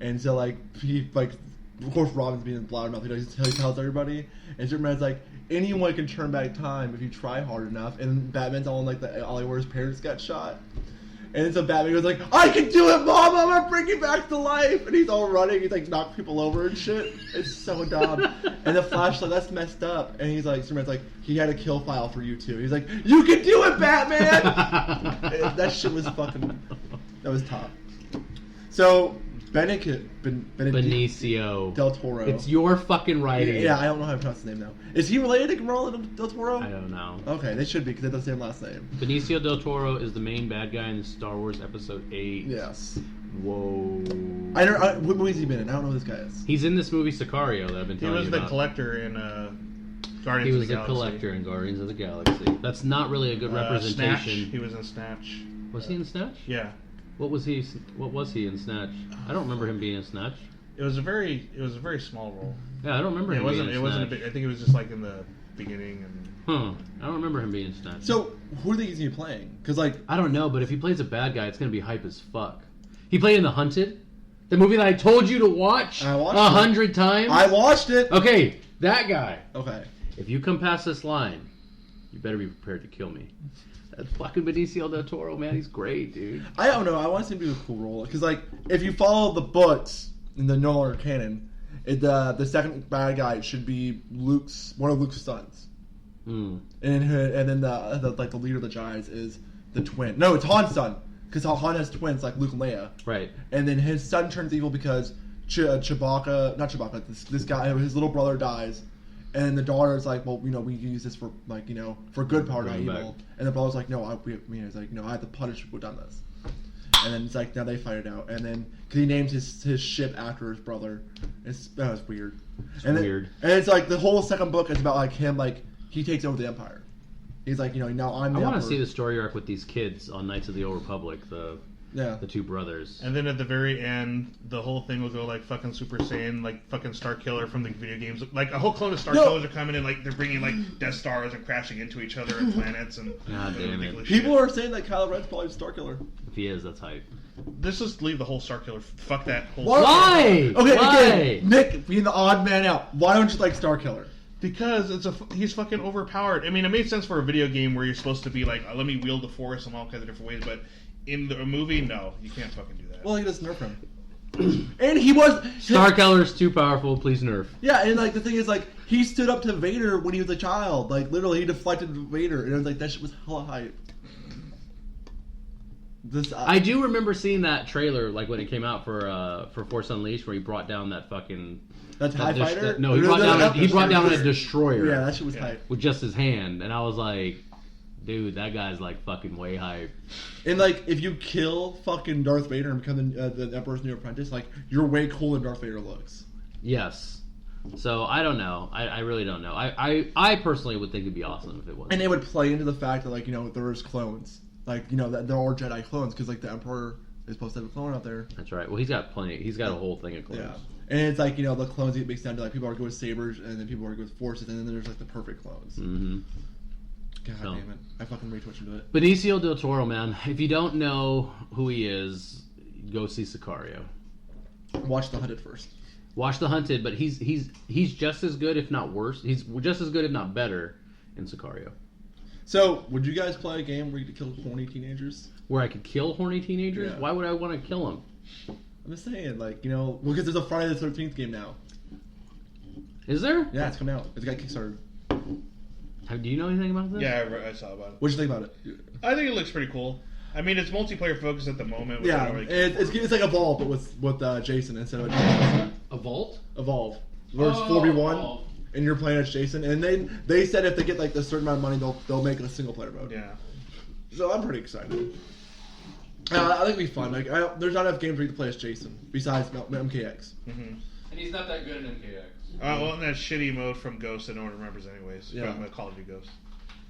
And so like he like, of course Robin's being blabbermouth. He tells everybody, and Superman's like, anyone can turn back time if you try hard enough. And Batman's all in like the alley where his parents got shot. And so Batman goes like, I can do it, Mom! I'm gonna bring you back to life! And he's all running, he's like knock people over and shit. It's so dumb. And the Flash's like, that's messed up. And he's like, Superman's like, he had a kill file for you too. He's like, you can do it, Batman! That shit was fucking, that was top. So, Benicio del Toro. It's your fucking writing. Yeah, I don't know how to pronounce his name now. Is he related to Guillermo del Toro? I don't know. Okay, they should be because they have the same last name. Benicio del Toro is the main bad guy in Star Wars Episode 8. Yes. Whoa. What movie's he been in? I don't know who this guy is. He's in this movie Sicario that I've been telling you about. He was the collector in Guardians of the Galaxy. He was the collector in Guardians of the Galaxy. That's not really a good representation. Snatch. He was in Snatch. Was he in Snatch? Yeah. What was he in Snatch? I don't remember him being in Snatch. It was a very small role. Yeah, I don't remember him being in Snatch. It wasn't a big, I think it was just like in the beginning and I don't remember him being in Snatch. So, who are they using playing? Because like, I don't know, but if he plays a bad guy, it's gonna be hype as fuck. He played in The Hunted, the movie that I told you to watch 100 times. I watched it. Okay, that guy. Okay. If you come past this line, you better be prepared to kill me. That's fucking Benicio del Toro, man. He's great, dude. I don't know. I want to see him do a cool role. Because, like, if you follow the books in the no longer canon, the second bad guy should be one of Luke's sons. And then the leader of the Giants is the twin. No, it's Han's son. Because Han has twins, like Luke and Leia. Right. And then his son turns evil because this guy, his little brother dies. And the daughter's like, well, we can use this for, like, for good power, not evil. And the brother's like, no, it's like, I have to punish who done this. And then it's like, now they fight it out. And then, because he names his ship after his brother. That was weird. Weird. And it's like, the whole second book is about, like, him, like, he takes over the Empire. He's like, now I'm the I want Emperor. to see the story arc with these kids on Knights of the Old Republic, the two brothers. And then at the very end, the whole thing will go like fucking Super Saiyan, like fucking Star Killer from the video games. Like a whole clone of Star Killers are coming in, like they're bringing like Death Stars and crashing into each other and planets and God damn it. People are saying that Kylo Ren's probably a Star Killer. If he is, that's hype. Let's just leave the whole Star Killer. Fuck that whole. Why? Okay, Why? Again, Nick being the odd man out. Why don't you like Star Killer? Because he's fucking overpowered. I mean, it made sense for a video game where you're supposed to be like, let me wield the Force in all kinds of different ways, but in a movie, no, you can't fucking do that. Well, he just nerf him. And he was... Star Killer's too powerful, please nerf. Yeah, and like the thing is, like, he stood up to Vader when he was a child. Like, literally, he deflected Vader, and it was like, that shit was hella hype. I do remember seeing that trailer, like, when it came out for Force Unleashed, where he brought down that fucking... That TIE fighter? No, he brought down a destroyer. Yeah, that shit was hype. With just his hand, and I was like, dude, that guy's like fucking way hype. And like, if you kill fucking Darth Vader and become the Emperor's New Apprentice, like, you're way cooler than Darth Vader looks. Yes. So I don't know. I really don't know. I personally would think it'd be awesome if it was. And it would play into the fact that, like, there's clones, like, that there are Jedi clones, because like the Emperor is supposed to have a clone out there. That's right. Well, he's got plenty. He's got a whole thing of clones. Yeah. And it's like, the clones get mixed down to, like, people are good with sabers, and then people are good with forces, and then there's, like, the perfect clones. Mm-hmm. God damn it. I fucking way too much into it. Benicio del Toro, man. If you don't know who he is, go see Sicario. Watch The Hunted first. Watch The Hunted, but he's just as good, if not worse. He's just as good, if not better, in Sicario. So, would you guys play a game where you could kill horny teenagers? Where I could kill horny teenagers? Yeah. Why would I want to kill them? I'm just saying, like, well, because there's a Friday the 13th game now. Is there? Yeah, it's coming out. It's got Kickstarter. Do you know anything about this? Yeah, I saw about it. What'd you think about it? I think it looks pretty cool. I mean, it's multiplayer focused at the moment. Yeah, it's like Evolve, but with Jason instead of Jason. Evolve? Evolve. Where it's 4v1, Evolve. and you're playing as Jason. And they said if they get, like, a certain amount of money, they'll make a single player mode. Yeah. So I'm pretty excited. I think it'll be fun. Like, there's not enough games for you to play as Jason besides MKX. Mm-hmm. And he's not that good in MKX. Well, in that shitty mode from Ghost that no one remembers anyways. Yeah. From Call of Duty Ghost.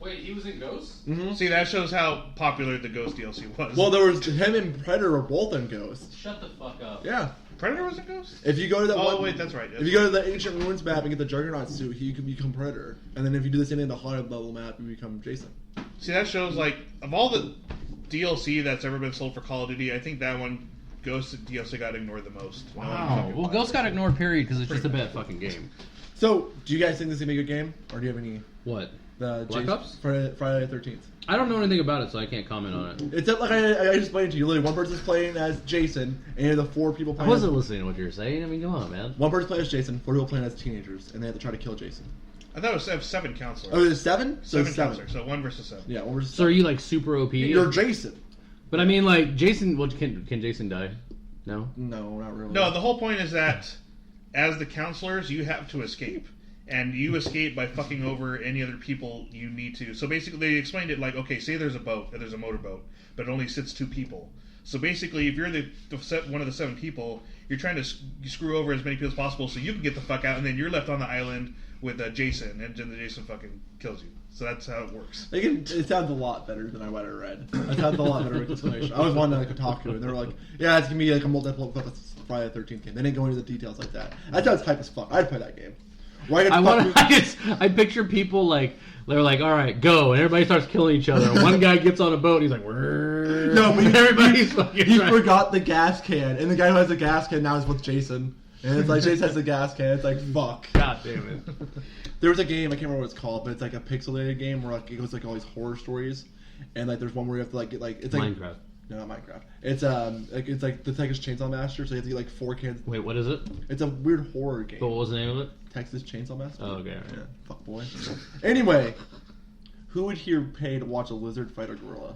Wait, he was in Ghost? Mm-hmm. See, that shows how popular the Ghost DLC was. Well, there was him and Predator were both in Ghost. Shut the fuck up. Yeah. Predator was in Ghost? If you go to that Oh, wait, that's right. If you go to the Ancient Ruins map and get the Juggernaut suit, you can become Predator. And then if you do the same thing in the Haunted level map, you become Jason. See, that shows, like, of all the DLC that's ever been sold for Call of Duty, I think that one, Ghost DLC, got ignored the most. Wow. Well, Ghost got ignored, period, because it's just a bad fucking game. So, do you guys think this is going to be a good game? Or do you have any... What? The Black Ops? Friday the 13th. I don't know anything about it, so I can't comment on it. It's like I explained to you. Literally, one person's playing as Jason, and you have the 4 people I playing wasn't listening to what you were saying. I mean, come on, man. One person playing as Jason, 4 people playing as teenagers, and they have to try to kill Jason. I thought it was 7 counselors. Oh, it's 7? So 7 it's 7. counselors, so 1 versus 7. Yeah, 1 versus So are you, like, super OP? You're Jason. But I mean, like, Jason... Well, can Jason die? No? No, not really. No, the whole point is that as the counselors, you have to escape. And you escape by fucking over any other people you need to. So basically, they explained it like, okay, say there's a boat, or there's a motorboat, but it only sits 2 people. So basically, if you're one of the 7 people, you're trying to screw over as many people as possible so you can get the fuck out, and then you're left on the island with Jason, and then Jason fucking kills you. So that's how it works. It sounds a lot better than I read. It sounds a lot better with explanation. I was wanting to Kotaku, and they were like, yeah, it's going to be like a multiple Friday the 13th game. They didn't go into the details like that. That sounds hype as fuck. I'd play that game. I picture people like they're like, all right, go, and everybody starts killing each other. And one guy gets on a boat, and he's like, Wrr. No, but everybody's fucking. He forgot the gas can, and the guy who has the gas can now is with Jason, and it's like Jason has the gas can. It's like fuck. God damn it. There was a game I can't remember what it's called, but it's like a pixelated game where like it goes like all these horror stories, and like there's one where you have to like get like it's like Minecraft. No, not Minecraft. It's like the Texas Chainsaw Massacre, so you have to get like 4 cans. Wait, what is it? It's a weird horror game. But what was the name of it? Texas Chainsaw Massacre. Oh, okay. Right. Yeah, fuck boy. Anyway, who would here pay to watch a lizard fight a gorilla?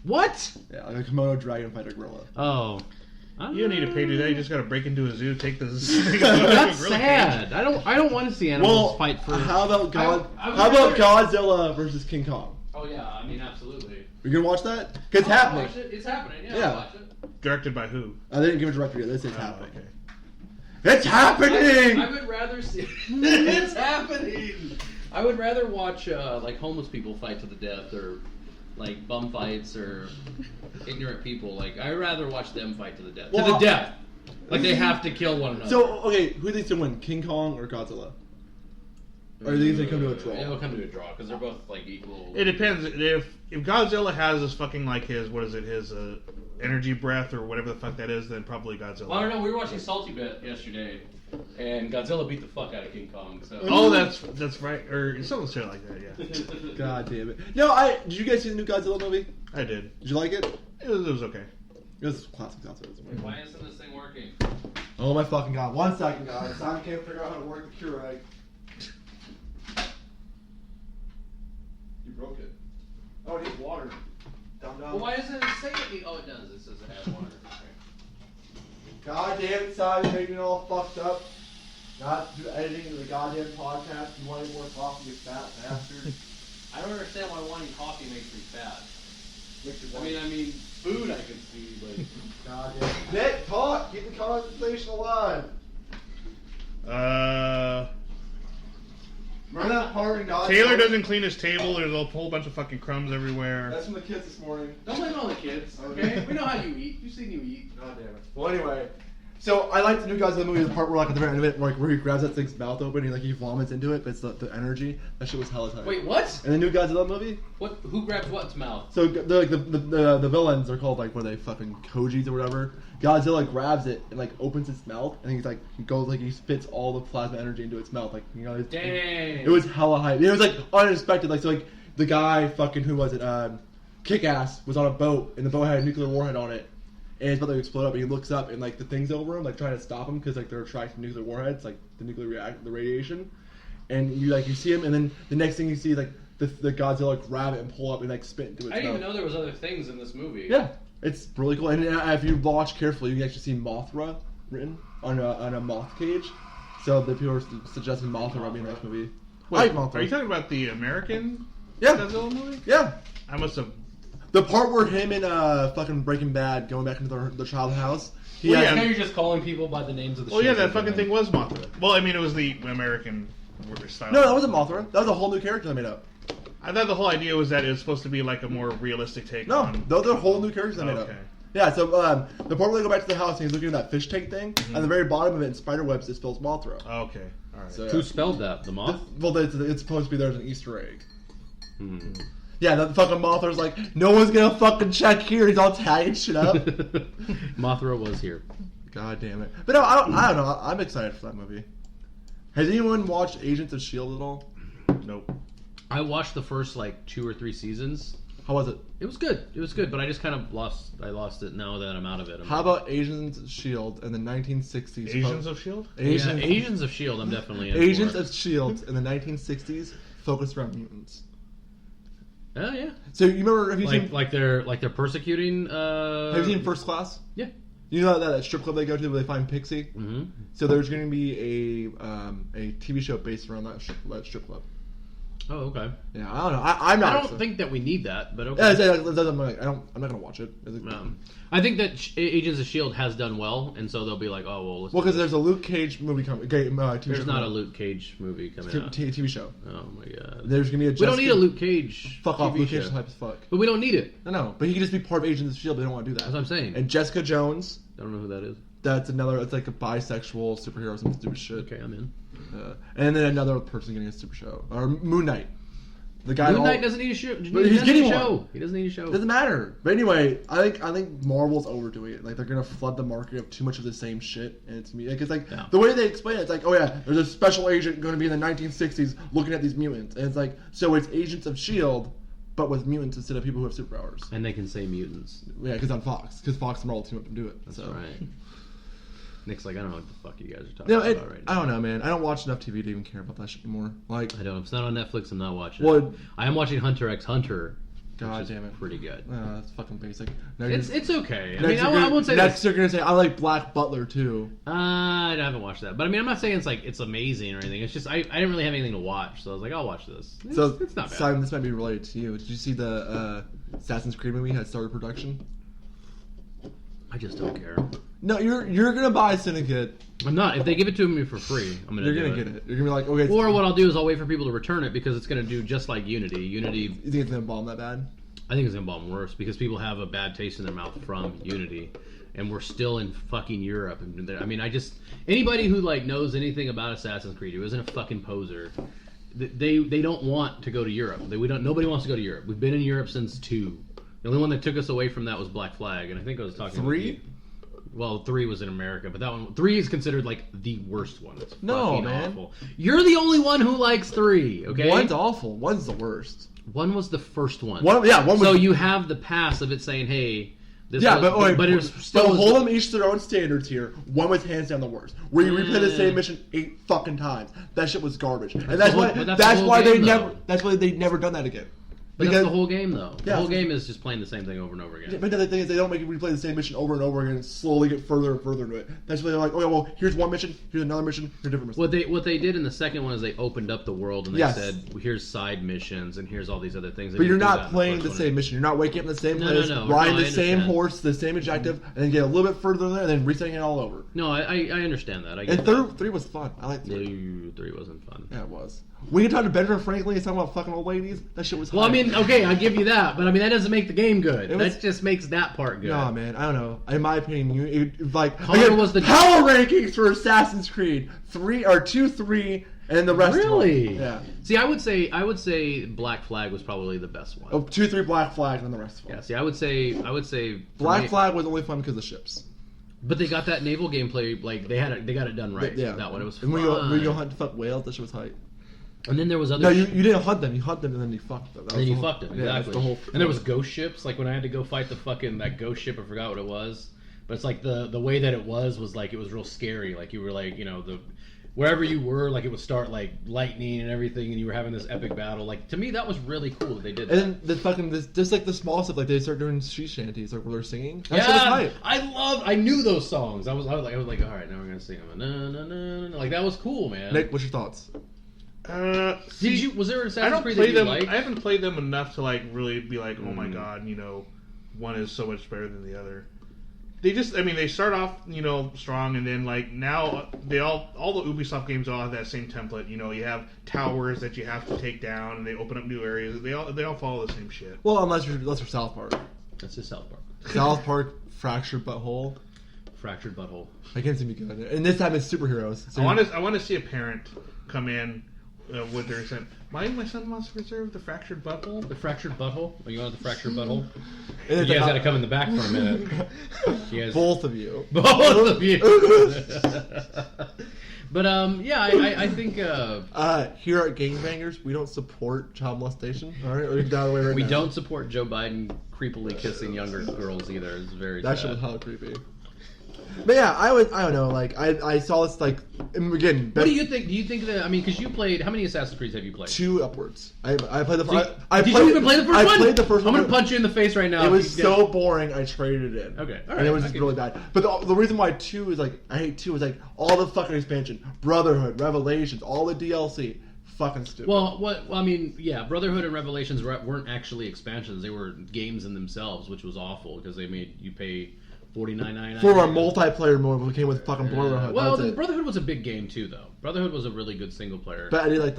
What? Yeah, like a Komodo dragon fight a gorilla. Oh. You don't need to pay to do that. You just got to break into a zoo, take this. That's sad. I don't want to see animals fight for. How about Godzilla versus King Kong? Oh yeah, I mean absolutely. You're gonna watch that? Cause it's happening. Watch it. It's happening. Yeah. Yeah. I'll watch it. Directed by who? I didn't give a director yet. This is happening. Okay. It's happening. I would rather see. It's happening. I would rather watch like homeless people fight to the death, or like bum fights, or ignorant people. Like I'd rather watch them fight to the death. Well, to the death. Like they have to kill one another. So okay, who thinks to win, King Kong or Godzilla? Or do you think they come to a draw? It'll come to a draw because they're both like equal. It depends. If Godzilla has this fucking like his energy breath or whatever the fuck that is, then probably Godzilla. Well, I don't know. We were watching Salty Bit yesterday, and Godzilla beat the fuck out of King Kong. So. Oh, that's right. Or something shit like that. Yeah. God damn it! No, did you guys see the new Godzilla movie? I did. Did you like it? It was okay. It was classic Godzilla. Why isn't this thing working? Oh my fucking god! 1 second, guys. I can't figure out how to work the Keurig. You broke it. Oh, it needs water. Dumb. Well, why doesn't it say it? Oh, it does. It says it has water. God damn it, Simon, making it all fucked up. Not do editing of the goddamn podcast. You want any more coffee, you fat bastard? I don't understand why wanting coffee makes me fat. Makes you I mean, food I can see, but goddamn. Nick, talk. Keep the conversation alive. Remember that part in Godzilla? Taylor doesn't clean his table. There's a whole bunch of fucking crumbs everywhere. That's from the kids this morning. don't blame it on the kids. Okay, we know how you eat. You've seen you eat. God damn it. Well, anyway, so I like the new Godzilla movie. The part where, like, at the very end of it, where he grabs that thing's mouth open and he vomits into it, but it's the energy. That shit was hella tight. Wait, what? In the new Godzilla movie? What? Who grabs what's mouth? So the villains are called like what are they fucking Kojis or whatever. Godzilla grabs it and like opens its mouth and he's like he spits all the plasma energy into its mouth Dang. It was hella hype. It was like unexpected. Like so like the guy fucking who was it? Kick-Ass was on a boat and the boat had a nuclear warhead on it and it's about to explode up and he looks up and like the thing's over him like trying to stop him because like they're attracted to nuclear warheads like the the radiation and you see him and then the next thing you see like the Godzilla grab it and pull up and like spit into its mouth. I didn't even know there was other things in this movie. Yeah, it's really cool. And if you watch carefully, you can actually see Mothra written on a moth cage. So the people are suggesting Mothra might be in this movie. Wait, Mothra. are you talking about the American Yeah. Godzilla movie? Yeah. I must have The part where him and fucking Breaking Bad going back into the child house. Well, yeah, now you're just calling people by the names of the. Oh yeah, that fucking thing was Mothra. Well, I mean, it was the American style. No, that wasn't Mothra. That was a whole new character they made up. I thought the whole idea was that it was supposed to be like a more realistic take. No, on... those are whole new characters they made up. Yeah, so the part where they go back to the house and he's looking at that fish tank thing, at the very bottom of it in spiderwebs it spells Mothra. Oh, okay, all right. So, who spelled that? The moth? Well, it's supposed to be there's an Easter egg. Yeah, that fucking Mothra's like, no one's gonna fucking check here. He's all tagging shit up. Mothra was here. God damn it. But no, I don't know. I'm excited for that movie. Has anyone watched Agents of S.H.I.E.L.D. at all? Nope. I watched the first, 2 or 3 seasons. How was it? It was good, but I just kind of lost it now that I'm out of it. How about Agents of S.H.I.E.L.D. in the 1960s? Asians of S.H.I.E.L.D.? Agents of S.H.I.E.L.D. I'm definitely in Agents for. of S.H.I.E.L.D. in the 1960s focused around mutants. Oh yeah. So you remember? Have you seen they're persecuting? Have you seen First Class? Yeah. You know that strip club they go to where they find Pixie? Mm-hmm. So there's going to be a TV show based around that strip club. Oh, okay. Yeah, I don't know. I'm not. I don't think that we need that, but okay. Yeah, I'm not going to watch it. I think that Agents of S.H.I.E.L.D. has done well, and so they'll be like, oh, well, because there's a Luke Cage movie coming. There's not a Luke Cage movie coming out. TV show. Oh, my God. There's going to be a We don't need a Luke Cage Fuck off, TV Luke show. Cage is hype as fuck. But we don't need it. I know, but he can just be part of Agents of S.H.I.E.L.D., they don't want to do that. That's what I'm saying. And Jessica Jones. I don't know who that is. That's another, it's like a bisexual superhero, some stupid shit. Okay, I'm in. And then another person getting a super show. Or Moon Knight. The guy Moon Knight doesn't need a show. He's getting one. He doesn't need a show. Doesn't matter. But anyway, I think Marvel's overdoing it. Like they're gonna flood the market of too much of the same shit, and it's me. Like it's like the way they explain it, it's like, oh yeah, there's a special agent going to be in the 1960s looking at these mutants, and it's like, so it's Agents of S.H.I.E.L.D. but with mutants instead of people who have superpowers. And they can say mutants. Yeah, because on Fox, because Fox and Marvel team up and do it. That's so. right. Nick's like, I don't know what the fuck you guys are talking about right now. I don't know, man. I don't watch enough TV to even care about that shit anymore. Like, I don't. If it's not on Netflix, I'm not watching it. I am watching Hunter x Hunter. God damn it. Pretty good. That's fucking basic. It's okay. I mean, I won't say next. They're gonna say I like Black Butler too. I haven't watched that, but I mean, I'm not saying it's amazing or anything. It's just I didn't really have anything to watch, so I was like, I'll watch this. It's not bad. Simon, this might be related to you. Did you see the Assassin's Creed movie had started production? I just don't care. No, you're gonna buy Syndicate. I'm not. If they give it to me for free, I'm gonna. You're gonna get it. You're gonna be like, okay. Or what I'll do is I'll wait for people to return it because it's gonna do just like Unity. You think it's gonna bomb that bad? I think it's gonna bomb worse because people have a bad taste in their mouth from Unity, and we're still in fucking Europe. I mean, anybody who knows anything about Assassin's Creed who isn't a fucking poser, they don't want to go to Europe. Nobody wants to go to Europe. We've been in Europe since 2. The only one that took us away from that was Black Flag, and I think I was talking 3. Well, 3 was in America, but that one 3 is considered the worst one. It's fucking man. awful. You're the only one who likes 3. Okay, 1's awful. 1's the worst. 1 was the first one. 1 was. So you have the pass of it saying, "Hey, this." Yeah, was, but it's still hold them each to their own standards here. 1 was hands down the worst. Where you replay the same mission 8 fucking times. That shit was garbage, and that's why they never done that again. But that's the whole game, though. The Yeah, whole game is just playing the same thing over and over again. Yeah, but the thing is, they don't make you replay the same mission over and over again and slowly get further and further into it. That's why they're like, oh, yeah, well, here's one mission, here's another mission, here's a different mission. What they did in the second one is they opened up the world and they said, here's side missions and here's all these other things. But you're not playing the same mission. You're not waking up in the same place, riding the same horse, the same objective, and then get a little bit further there and then resetting it all over. No, I understand that. And 3 was fun. I like 3. 3 wasn't fun. Yeah, it was. When you talk to Benjamin Franklin, he's talking about fucking old ladies. That shit was. Well, I mean, okay, I give you that, but I mean that doesn't make the game good. That just makes that part good. No, man, I don't know. In my opinion, Connor was the power rankings for Assassin's Creed 2, 3, and the rest. Really? Yeah. See, I would say Black Flag was probably the best one. Oh, 2, 3 Black Flag, and then the rest of them. Yeah. See, I would say Black Flag was only fun because of ships. But they got that naval gameplay. They got it done right. Yeah. That one, it was fun. And when you go hunt to fuck whales, that shit was hype. And then there was other. No, you didn't hunt them. You hunt them and then you fucked them. And then you fucked them. Exactly. The whole. And there was ghost ships. Like when I had to go fight that ghost ship, I forgot what it was. But it's like the way that it was like it was real scary. Like you were wherever you were, like it would start like lightning and everything, and you were having this epic battle. Like to me, that was really cool that they did. And then just like the small stuff, like they start doing street shanties, like where they're singing. That yeah, I knew those songs. I was like, all right, now we're gonna sing them. Like that was cool, man. Nick, what's your thoughts? Was there an I Assassin's don't Creed play that you them. liked? I haven't played them enough to like really be like, oh my god, one is so much better than the other. They start off, strong, and then like now all the Ubisoft games all have that same template. You have towers that you have to take down, and they open up new areas. They all follow the same shit. Well, unless you're South Park. That's just South Park. South Park, Fractured Butthole. Fractured Butthole. I can't seem to be good. And this time it's superheroes. So I want to see a parent come in with their son. My son wants to preserve the fractured butthole. The Fractured Butthole? Oh, you want the Fractured Butthole? And You guys got to come in the back for a minute. Both of you. Both of you. But I think here at Gangbangers, we don't support child molestation. All right, or down the way right we now. don't support Joe Biden creepily kissing younger girls either. It's very That sad. shit was hella creepy. But yeah, I don't know. Like I saw this like again. What do you think? Do you think that? I mean, because you played. How many Assassin's Creeds have you played? 2 upwards. I played the. Did you even play the first one? I played the first one. I'm gonna punch you in the face right now. It was so boring. I traded it in. Okay, all right. And it was just really bad. But the reason why 2 is like I hate 2 is like all the fucking expansion, Brotherhood, Revelations, all the DLC, fucking stupid. Brotherhood and Revelations weren't actually expansions. They were games in themselves, which was awful because they made you pay $49.99 for a multiplayer mode, we came with fucking Brotherhood. Well, Brotherhood was a big game too, though. Brotherhood was a really good single player. But I did like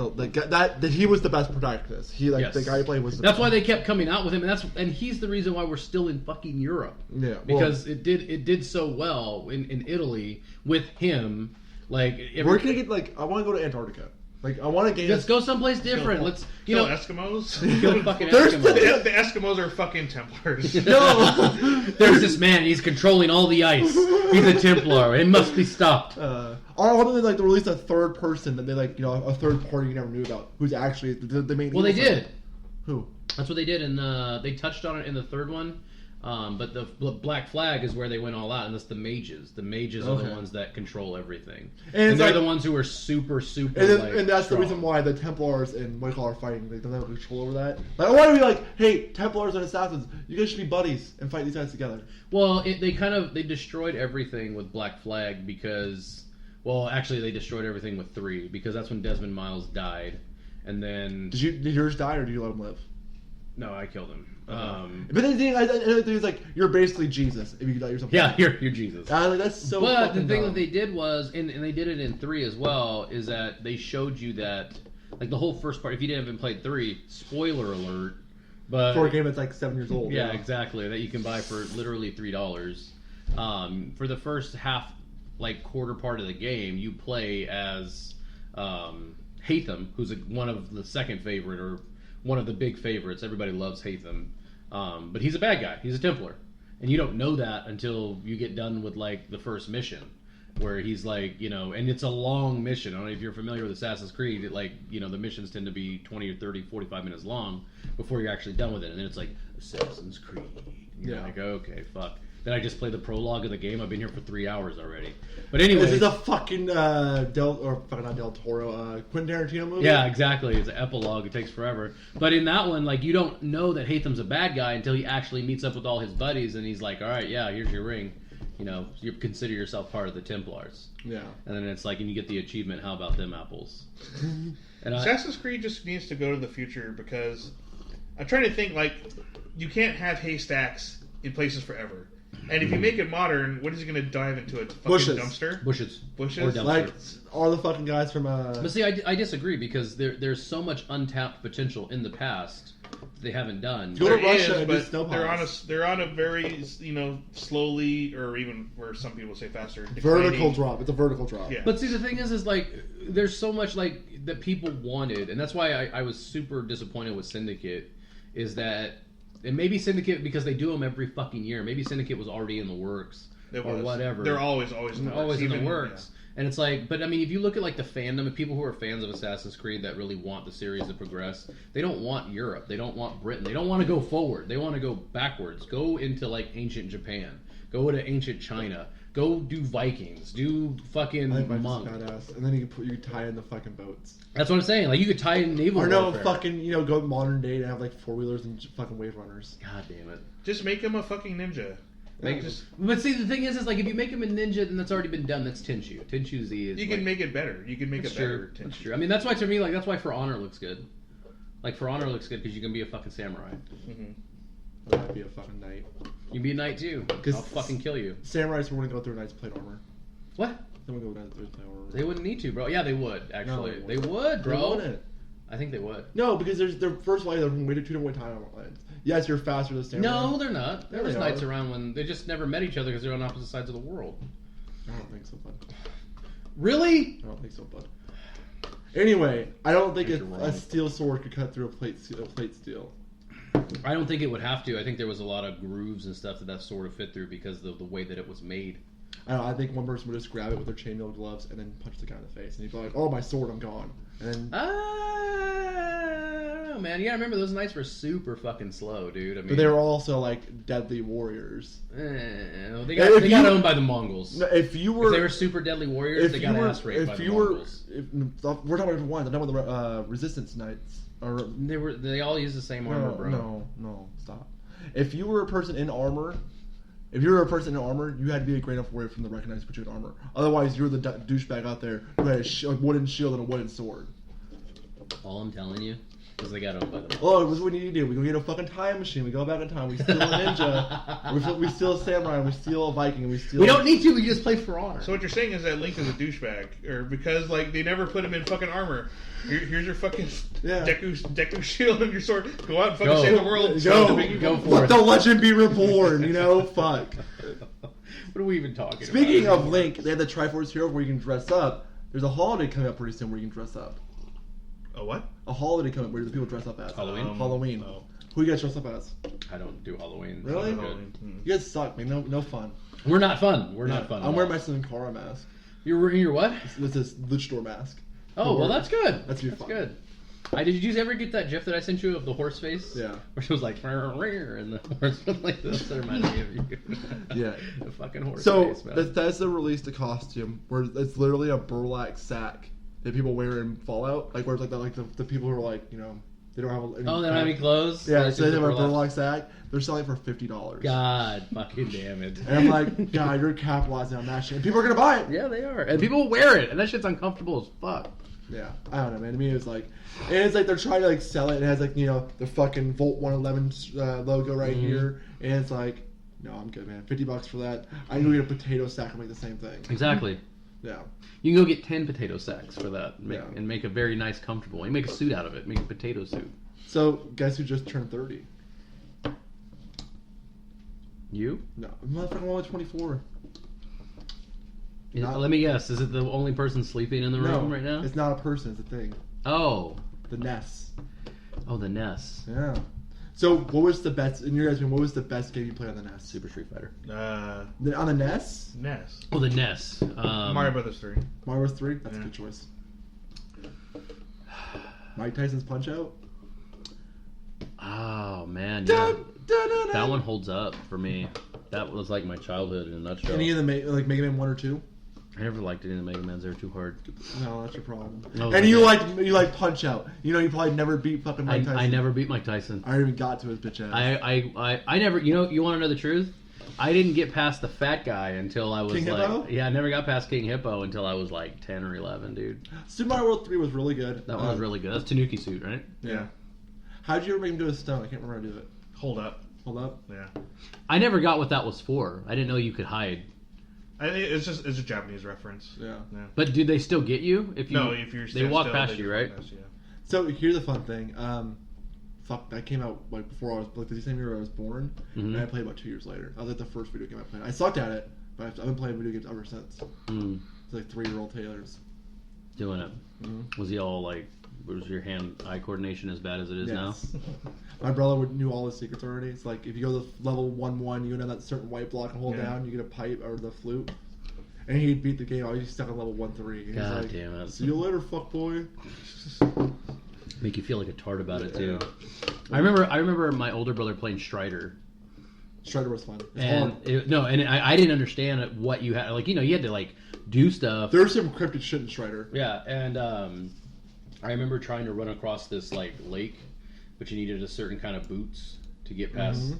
that he was the best protagonist. He Yes. the guy who played was. That's why they kept coming out with him, and he's the reason why we're still in fucking Europe. Yeah, because it did so well in Italy with him. Like we're gonna get I want to go to Antarctica. Like I want to game. Let's go someplace different. Let's kill Eskimos. Kill fucking Eskimos. The Eskimos are fucking Templars. No, there's this man. He's controlling all the ice. He's a Templar. It must be stopped. Or they release a third person that they a third party you never knew about who's actually the main. Well, they did. Who? That's what they did, and they touched on it in the third one. But the Black Flag is where they went all out, and that's the mages. The mages are the ones that control everything, and they're the ones who are super. And that's the reason why the Templars and Michael are fighting. They don't have control over that. Like, I want to be like, hey, Templars and Assassins, you guys should be buddies and fight these guys together. Well, they destroyed everything with Black Flag because, well, actually they destroyed everything with 3 because that's when Desmond Miles died, and then did yours die or did you let him live? No, I killed him. But the thing is, like, you're basically Jesus if you let yourself. Yeah, you're Jesus. That's so. But the thing dumb. that they did was, and they did it in 3 as well, is that they showed you that, like the whole first part. If you didn't even play 3, spoiler alert. But for a game that's like 7 years old. Yeah, exactly. That you can buy for literally $3. For the first half, quarter part of the game, you play as Hatham, who's one of the second favorite or one of the big favorites. Everybody loves Hatham. But he's a bad guy. He's a Templar. And you don't know that until you get done with, the first mission. Where he's and it's a long mission. I don't know if you're familiar with Assassin's Creed. The missions tend to be 20 or 30, 45 minutes long before you're actually done with it. And then it's Assassin's Creed. And you're okay, fuck. Then I just played the prologue of the game. I've been here for 3 hours already. But anyway, this is a fucking not Del Toro, Quentin Tarantino movie. Yeah, exactly. It's an epilogue. It takes forever. But in that one, you don't know that Hatham's a bad guy until he actually meets up with all his buddies, and he's like, "All right, yeah, here's your ring. You consider yourself part of the Templars." Yeah. And then it's and you get the achievement. How about them apples? And Assassin's Creed just needs to go to the future because I'm trying to think you can't have haystacks in places forever. And if you make it modern, what is he going to dive into? A fucking dumpster? Bushes. Or dumpster. Like all the fucking guys from. But see, I disagree because there's so much untapped potential in the past they haven't done. Go to Russia and do snow they're on a very slowly, or even where some people say faster, vertical drop. It's a vertical drop. Yeah. But see, the thing is there's so much that people wanted, and that's why I was super disappointed with Syndicate. Is that. And maybe Syndicate, because they do them every fucking year. Maybe Syndicate was already in the works or whatever. They're always in the works. Always in the works. Yeah. And it's but I mean, if you look at the fandom of people who are fans of Assassin's Creed that really want the series to progress, they don't want Europe. They don't want Britain. They don't want to go forward. They want to go backwards. Go into ancient Japan. Go to ancient China. Go do Vikings. Do fucking monk. Badass. And then you can tie in the fucking boats. That's what I'm saying. You could tie in naval warfare. Fucking go modern day and have 4-wheelers and fucking wave runners. God damn it! Just make him a fucking ninja. But see, the thing is like if you make him a ninja, then that's already been done. That's Tenshu. Tenshu Z is. You can make it better. You can make it better. That's true. I mean, that's why to me, like that's why For Honor looks good. Like For Honor looks good because you can be a fucking samurai. I might be a fucking knight. You can be a knight too. I'll fucking kill you. Samurais wouldn't go through knight's plate armor. What? They wouldn't go through knight's plate armor. They wouldn't need to, bro. Yeah, they would actually. No, they would, bro. They wouldn't. I think they would. No, because they're first of all they're from way two different timelines. Yes, you're faster than samurai. No, they're not. There Yeah, was they knights are. around when they just never met each other because they're on opposite sides of the world. I don't think so, bud. Really? I don't think so, bud. Anyway, I don't think You're wrong. a steel sword could cut through a plate steel. I don't think it would have to. I think there was a lot of grooves and stuff that sort of fit through because of the way that it was made. I don't know, I think one person would just grab it with their chainmail gloves and then punch the guy in the face, and he'd be like, "Oh, my sword, I'm gone." And then I don't know, man. Yeah, I remember those knights were super fucking slow, dude. I mean, but they were also like deadly warriors. they got owned by the Mongols. No, if you were, If they were super deadly warriors, they got ass raped by the Mongols. We're talking about one. I'm talking about the resistance knights. Or They all use the same armor, bro. No, stop. If you were a person in armor, you had to be a great enough warrior from the recognized to put you in armor. Otherwise, you're the douchebag out there who had a wooden shield and a wooden sword. All I'm telling you is they got owned by the Mongols. Oh, this is what we need to do. We go get a fucking time machine. We go back in time. We steal a ninja. we steal a samurai. We steal a Viking. And we steal. We don't need to. We just play For Honor. So what you're saying is that Link is a douchebag, or because like they never put him in fucking armor. Here's your fucking Deku shield and your sword. Go out and fucking save the world. Go for Let it. the legend be reborn. Fuck. What are we even talking about? Speaking of Link, they had the Triforce Hero where you can dress up. There's a holiday coming up pretty soon where you can dress up. A what? A holiday coming up where the people dress up as. Halloween? Halloween. Oh. Who you guys dress up as? I don't do Halloween. Really? So I'm good. You guys suck, man. No fun. We're not fun. We're not fun. I'm wearing my Sin Cara mask. You're wearing your what? This is Luchador mask. Oh, well, that's good. That's fun. good. Did you ever get that GIF that I sent you of the horse face? Yeah. Where she was like, "Rrr," and the horse was like this. That reminded me of you. Yeah. The fucking horse So face, man. Bethesda released a costume where it's literally a burlap sack that people wear in Fallout, like where it's like the people who are like they don't have any. They don't have any clothes. Yeah, so they have a burlap. burlap sack. They're selling it for $50. God fucking damn it. And I'm like, God, you're capitalizing on that shit. And people are gonna buy it. Yeah, they are, and people wear it, and that shit's uncomfortable as fuck. Yeah, I don't know, man. To me, it was like, and it's like they're trying to like sell it. It has like the fucking Volt 111 logo right here, and it's like, no, I'm good, man. $50 for that. I can go get a potato sack and make the same thing. Exactly. Yeah. You can go get 10 potato sacks for that, Yeah. and make a very nice, comfortable. You make a suit out of it. Make a potato suit. So, guess who just turned 30? You? No, motherfucker, I'm only 24. Not- Let me guess. Is it the only person sleeping in the room No, right now? it's not a person. It's a thing. Oh. The NES. Oh, the NES. Yeah. So, what was the best in your guys' opinion? What was the best game you played on the NES? Super Street Fighter. On the NES? NES. Oh, the NES. Mario Brothers 3. Mario Bros. 3. That's a Yeah. good choice. Mike Tyson's Punch Out. Oh man, Dun, yeah. dun, dun, That dun. one holds up for me. That was like my childhood in a nutshell. Any of the like Mega Man 1 or 2? I never liked any of the Mega Mans. They were too hard. No, that's your problem. No, and I you didn't. like Punch Out. You probably never beat fucking Mike Tyson. I never beat Mike Tyson. I even got to his bitch ass. I never. You want to know the truth? I didn't get past the fat guy until I was King like, Hippo? yeah, I never got past King Hippo until I was like 10 or 11, dude. Super Mario World 3 was really good. That one was really good. That's Tanuki suit, right? Yeah. How'd you ever make him do a stone? I can't remember how to do it. Hold up. Hold up. Yeah. I never got what that was for. I didn't know you could hide. I think it's a Japanese reference. Yeah. But do they still get you if you? No, if you're they walk still, past they you, just right? walk past you, yeah. So here's the fun thing. Fuck, that came out like before I was like the same year I was born, and I played about 2 years later. That was like the first video game I played. I sucked at it, but I've been playing video games ever since. It's like 3-year-old Taylor's Doing it. Was he all like? Was your hand-eye coordination as bad as it is now? My brother knew all the secrets already. It's like if you go to level 1-1, you go down that certain white block and hold down, you get a pipe or the flute. And he'd beat the game. I was stuck on level 1-3. God like, damn it! See you later, fuckboy. Make you feel like a tart about it too. I remember my older brother playing Strider. Strider was fun. It's And hard. I didn't understand what you had. Like you had to like do stuff. There's some cryptic shit in Strider. Yeah, and I remember trying to run across this like lake, but you needed a certain kind of boots to get past.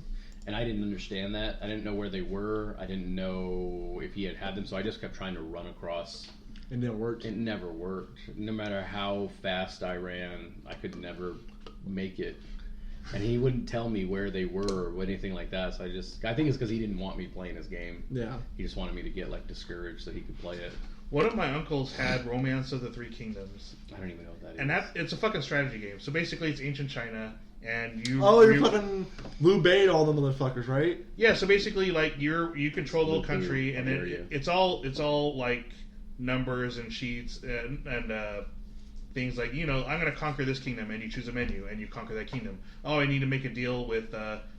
And I didn't understand that. I didn't know where they were. I didn't know if he had them. So I just kept trying to run across. It never worked. It never worked. No matter how fast I ran, I could never make it. And he wouldn't tell me where they were or anything like that. So I think it's because he didn't want me playing his game. Yeah. He just wanted me to get like discouraged so he could play it. One of my uncles had Romance of the Three Kingdoms. I don't even know what that is. And it's a fucking strategy game. So basically it's ancient China and you... Oh, you're fucking Liu Bei all them motherfuckers, right? Yeah, so basically like you control the whole country and it's all like numbers and sheets and things like, I'm going to conquer this kingdom, and you choose a menu, and you conquer that kingdom. Oh, I need to make a deal with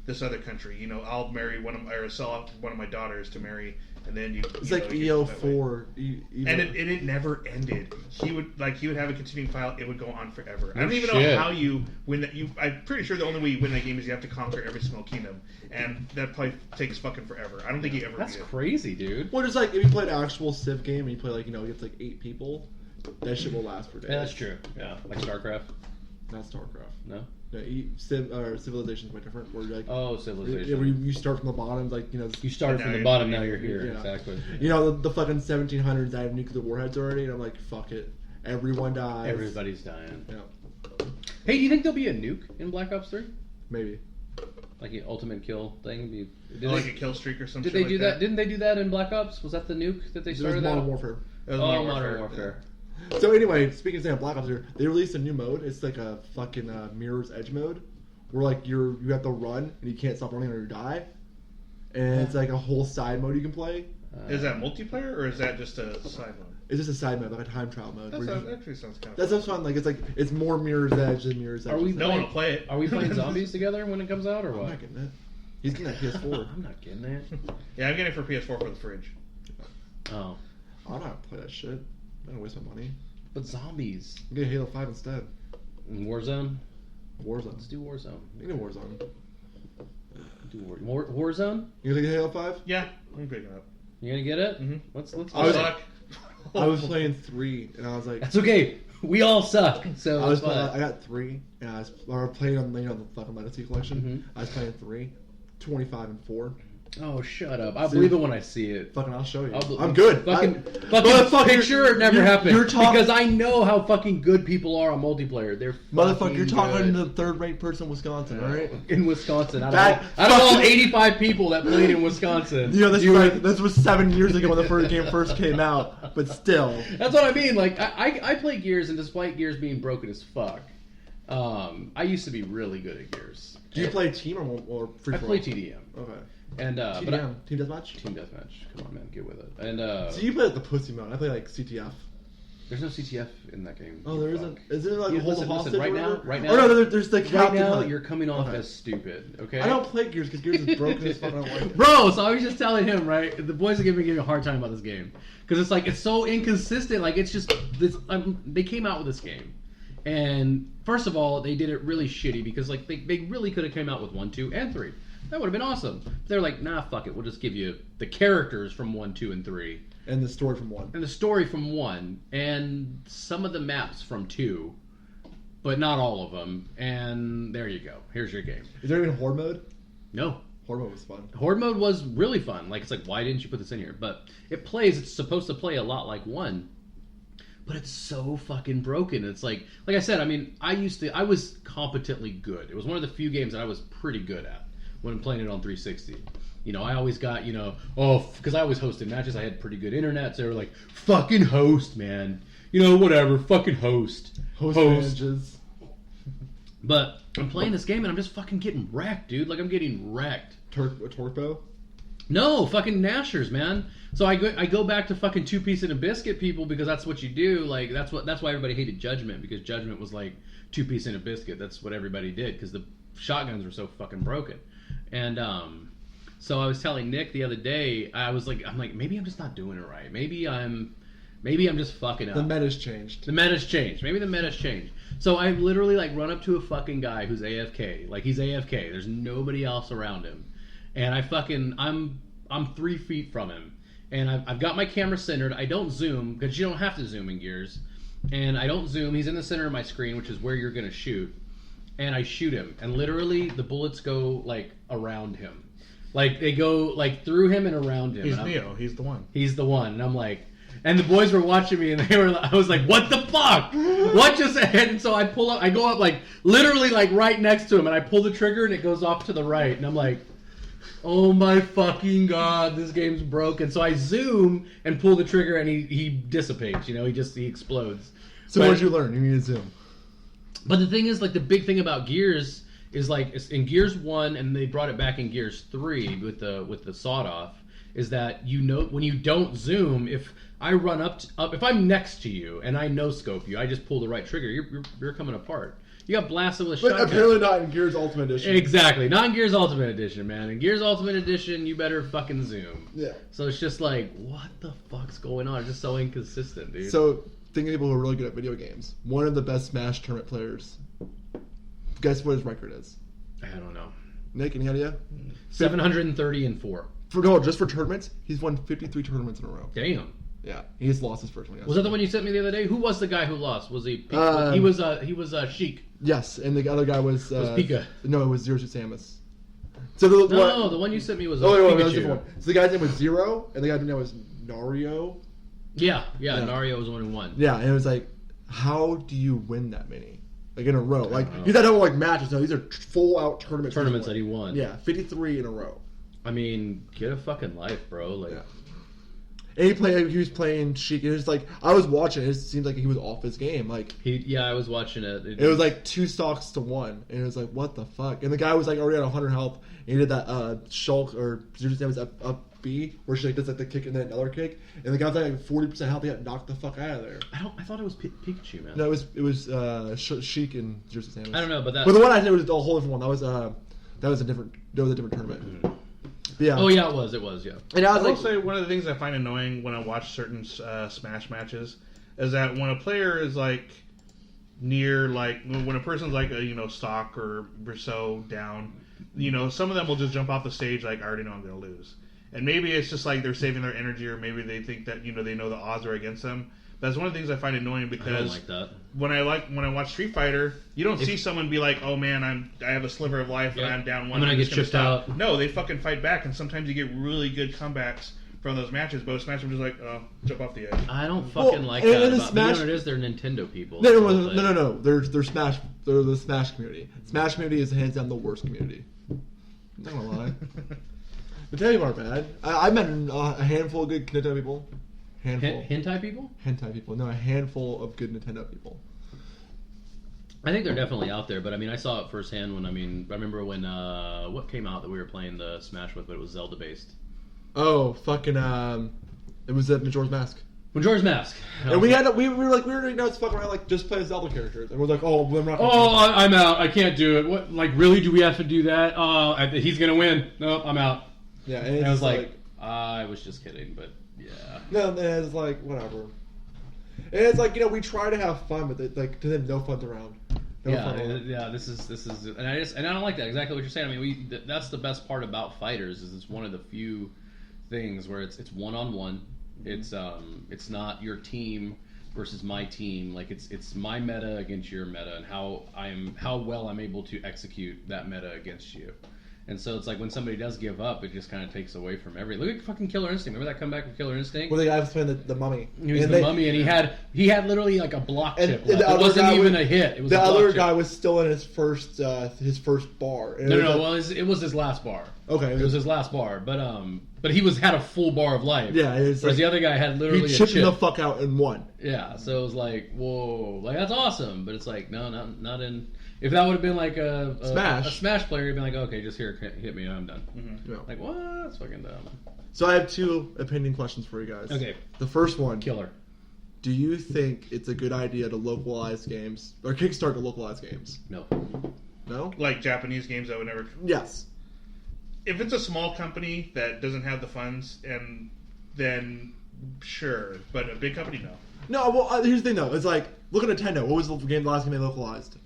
this other country. I'll marry or sell off one of my daughters to marry, and then It's like EO4. And it never ended. He would have a continuing file. It would go on forever. I don't even know how you win that. I'm pretty sure the only way you win that game is you have to conquer every single kingdom, and that probably takes fucking forever. I don't think he ever. That's crazy, dude. Well, just like if you play an actual Civ game and you play like it's like 8 people. That shit will last for days. Yeah, that's true. Yeah, like StarCraft. Not StarCraft. No. Civilization's quite different. Where you're like, Civilization. Where you start from the bottom, like You started from the bottom, now you're here. Yeah. Exactly. The fucking 1700s. I have nuclear warheads already, and I'm like, fuck it. Everyone dies. Everybody's dying. Yeah. Hey, do you think there'll be a nuke in Black Ops 3? Maybe. Like an ultimate kill thing? Like a kill streak or something. Did they do that? Didn't they do that in Black Ops? Was that the nuke that they started? Modern Warfare. Modern Warfare. So anyway, speaking of Black Ops here, they released a new mode. It's like a fucking Mirror's Edge mode, where like you have to run and you can't stop running or you die. And it's like a whole side mode you can play. Is that multiplayer or is that just a side mode? It's just a side mode, like a time trial mode. That actually sounds kind of. That sounds fun. Like it's more Mirror's Edge than Mirror's Edge. Are we don't want to play it? Are we playing zombies together when it comes out or what? I'm not getting it. He's getting that PS4. I'm not getting that. Yeah, I'm getting it for PS4 for the fridge. Oh. I'm not play that shit. I don't waste my money. But zombies. I'm getting Halo 5 instead. Warzone? Warzone. Let's do Warzone. You know Warzone. Do Warzone? You gonna get Halo 5? Yeah, I'm picking it up. You gonna get it? Mm-hmm. Let's I was playing 3 and I was like, that's okay. We all suck. So I got 3 and I was playing on the fucking Legacy collection. Mm-hmm. I was playing 3, 25 and 4. Oh, shut up! I believe it when I see it. Fucking, I'll show you. I'm good. Fucking Picture it never happened. Because I know how fucking good people are on multiplayer. They're motherfucker. You're talking good. to the third-rate person in Wisconsin, right? In Wisconsin, out of all 85 people that played in Wisconsin, this was 7 years ago when the first game first came out, but still. That's what I mean. Like I play Gears, and despite Gears being broken as fuck, I used to be really good at Gears. Do you play team or free? I play TDM. Okay. And Team deathmatch. Team deathmatch. Come on, man, get with it. And so you play like the pussy mode. I play like CTF. There's no CTF in that game. Oh, there isn't. Is there like a whole hostage right now? Oh no, there's like right now. You're coming off as stupid. Okay. I don't play Gears because Gears is broken as fuck. I don't like it. Bro, so I was just telling him, right? The boys are giving me a hard time about this game because it's like it's so inconsistent. Like it's just this. They came out with this game, and first of all, they did it really shitty because like they really could have came out with 1, 2, and 3. That would have been awesome. They're like, nah, fuck it. We'll just give you the characters from 1, 2, and 3. And the story from 1. And the story from 1. And some of the maps from 2. But not all of them. And there you go. Here's your game. Is there even Horde mode? No. Horde mode was fun. Horde mode was really fun. Like, it's like, why didn't you put this in here? But it's supposed to play a lot like 1. But it's so fucking broken. It's like I said, I mean, I was competently good. It was one of the few games that I was pretty good at when playing it on 360. I always got, because I always hosted matches, I had pretty good internet, so they were like, fucking host, man. Whatever, fucking host. Host. But I'm playing this game and I'm just fucking getting wrecked, dude. Like, I'm getting wrecked. Torpo? No, fucking Nashers, man. So I go back to fucking 2-piece and a biscuit people because that's what you do. Like, that's why everybody hated Judgment, because Judgment was like 2-piece and a biscuit. That's what everybody did because the shotguns were so fucking broken. And so I was telling Nick the other day, I'm like, maybe I'm just not doing it right. Maybe I'm just fucking up. The meta's changed. Maybe the meta's changed. So I literally like run up to a fucking guy who's AFK. Like, he's AFK. There's nobody else around him. And I'm 3 feet from him. And I've got my camera centered. I don't zoom because you don't have to zoom in Gears. And I don't zoom. He's in the center of my screen, which is where you're going to shoot. And I shoot him, and literally the bullets go like around him. Like they go like through him and around him. He's and Neo. He's the one. He's the one, and I'm like, and the boys were watching me, and I was like, what the fuck? What just happened? And so I pull up, I go up like literally like right next to him, and I pull the trigger, and it goes off to the right, and I'm like, oh my fucking god, this game's broken. So I zoom and pull the trigger, and he dissipates. He explodes. So what did you learn? You need to zoom. But the thing is, like, the big thing about Gears is like it's in Gears 1, and they brought it back in Gears 3 with the sawed off, is that when you don't zoom, if I run up, if I'm next to you and I no scope you, I just pull the right trigger, you're coming apart. You got blasted with a shotgun. But apparently not in Gears Ultimate Edition. Exactly, not in Gears Ultimate Edition, man. In Gears Ultimate Edition, you better fucking zoom. Yeah. So it's just like, what the fuck's going on? It's just so inconsistent, dude. So, thinking of people who are really good at video games, one of the best Smash tournament players, guess what his record is? I don't know. Nick, any idea? 734. Just for tournaments, he's won 53 tournaments in a row. Damn. Yeah, he's lost his first one. Was that the one you sent me the other day? Who was the guy who lost? Was he? He was Sheik. Yes, and the other guy was Pika. No, it was Zero Suit Samus. So the one you sent me was that was a Pikachu. different one. So the guy's name was Zero, and the guy's name was Nario. Yeah, Nario was the one who won. Yeah, and it was like, how do you win that many? Like in a row. Like he's not having like matches, no, these are full out tournaments. Tournaments that he won. Yeah, 53 in a row. I mean, get a fucking life, bro. Like yeah. And he was playing Sheik, and it was like I was watching it seemed like he was off his game. Like I was watching it. It was like 2 stocks to 1, and it was like, what the fuck? And the guy was like already at 100 health, and he did that Shulk or Zero Suit Samus up B, where she like does like the kick and then another kick, and the guy was like 40% health. He got knocked the fuck out of there. I thought it was Pikachu, man. No, it was Sheik and Zero Suit Samus. I don't know, but the one I did was a whole different one. That was a different tournament. Mm-hmm. Yeah. Oh yeah, it was yeah. And I will was say one of the things I find annoying when I watch certain Smash matches is that when a player is like near, like when a person's like a stock or so down, some of them will just jump off the stage like, I already know I'm going to lose. And maybe it's just like they're saving their energy, or maybe they think that they know the odds are against them. That's one of the things I find annoying, because I don't like that. When I watch Street Fighter, you don't see someone be like, "Oh man, I have a sliver of life and I'm down one. I'm gonna get chipped out." No, they fucking fight back, and sometimes you get really good comebacks from those matches. But with Smash, I'm just like, "Oh, jump off the edge." I don't fucking like that. About, Smash, it is they're Nintendo people. No. They're Smash. They're the Smash community. Smash community is hands down the worst community. I'm not gonna lie. The Nintendo people aren't bad. I met a handful of good Nintendo people. Hentai people? Hentai people. No, a handful of good Nintendo people. I think they're definitely out there, but I mean, I saw it firsthand when, I remember when, what came out that we were playing the Smash with, but it was Zelda based. Oh, fucking, it was Majora's Mask. Majora's Mask. And we were like, it's fucking around, like, just play Zelda characters. And we're like, oh, we're not I'm out. I can't do it. What, like, really? Do we have to do that? He's gonna win. No, I'm out. Yeah, and I was like, I was just kidding, but... Yeah. No, and it's like, whatever. And it's like, we try to have fun, but like to them, no fun's around. This is, and I don't like that. Exactly what you're saying. I mean, that's the best part about fighters, is it's one of the few things where it's one-on-one. It's not your team versus my team. Like it's my meta against your meta, and how well I'm able to execute that meta against you. And so it's like when somebody does give up, it just kind of takes away from Look at fucking Killer Instinct. Remember that comeback with Killer Instinct? Well, the guy was playing the mummy. He was the mummy, and he had literally like a block chip. It wasn't even a hit. It was the other guy chip. Was still in his first bar. And No. It was his last bar. Okay, it was his last bar, but he had a full bar of life. Yeah, whereas the other guy had literally he chipped a chip. the fuck out and won. Yeah, so it was like, whoa, like that's awesome, but it's like no, not in. If that would have been like a Smash player, you'd be like, okay, just here, hit me, and I'm done. Mm-hmm. Yeah. Like, what? That's fucking dumb. So I have 2 opinion questions for you guys. Okay. The first one. Killer. Do you think it's a good idea to localize games, or Kickstart to localize games? No. No? Like Japanese games that would never... Yes. If it's a small company that doesn't have the funds, and then sure, but a big company, no. No, well, here's the thing, though. It's like, look at Nintendo. What was the last game they localized?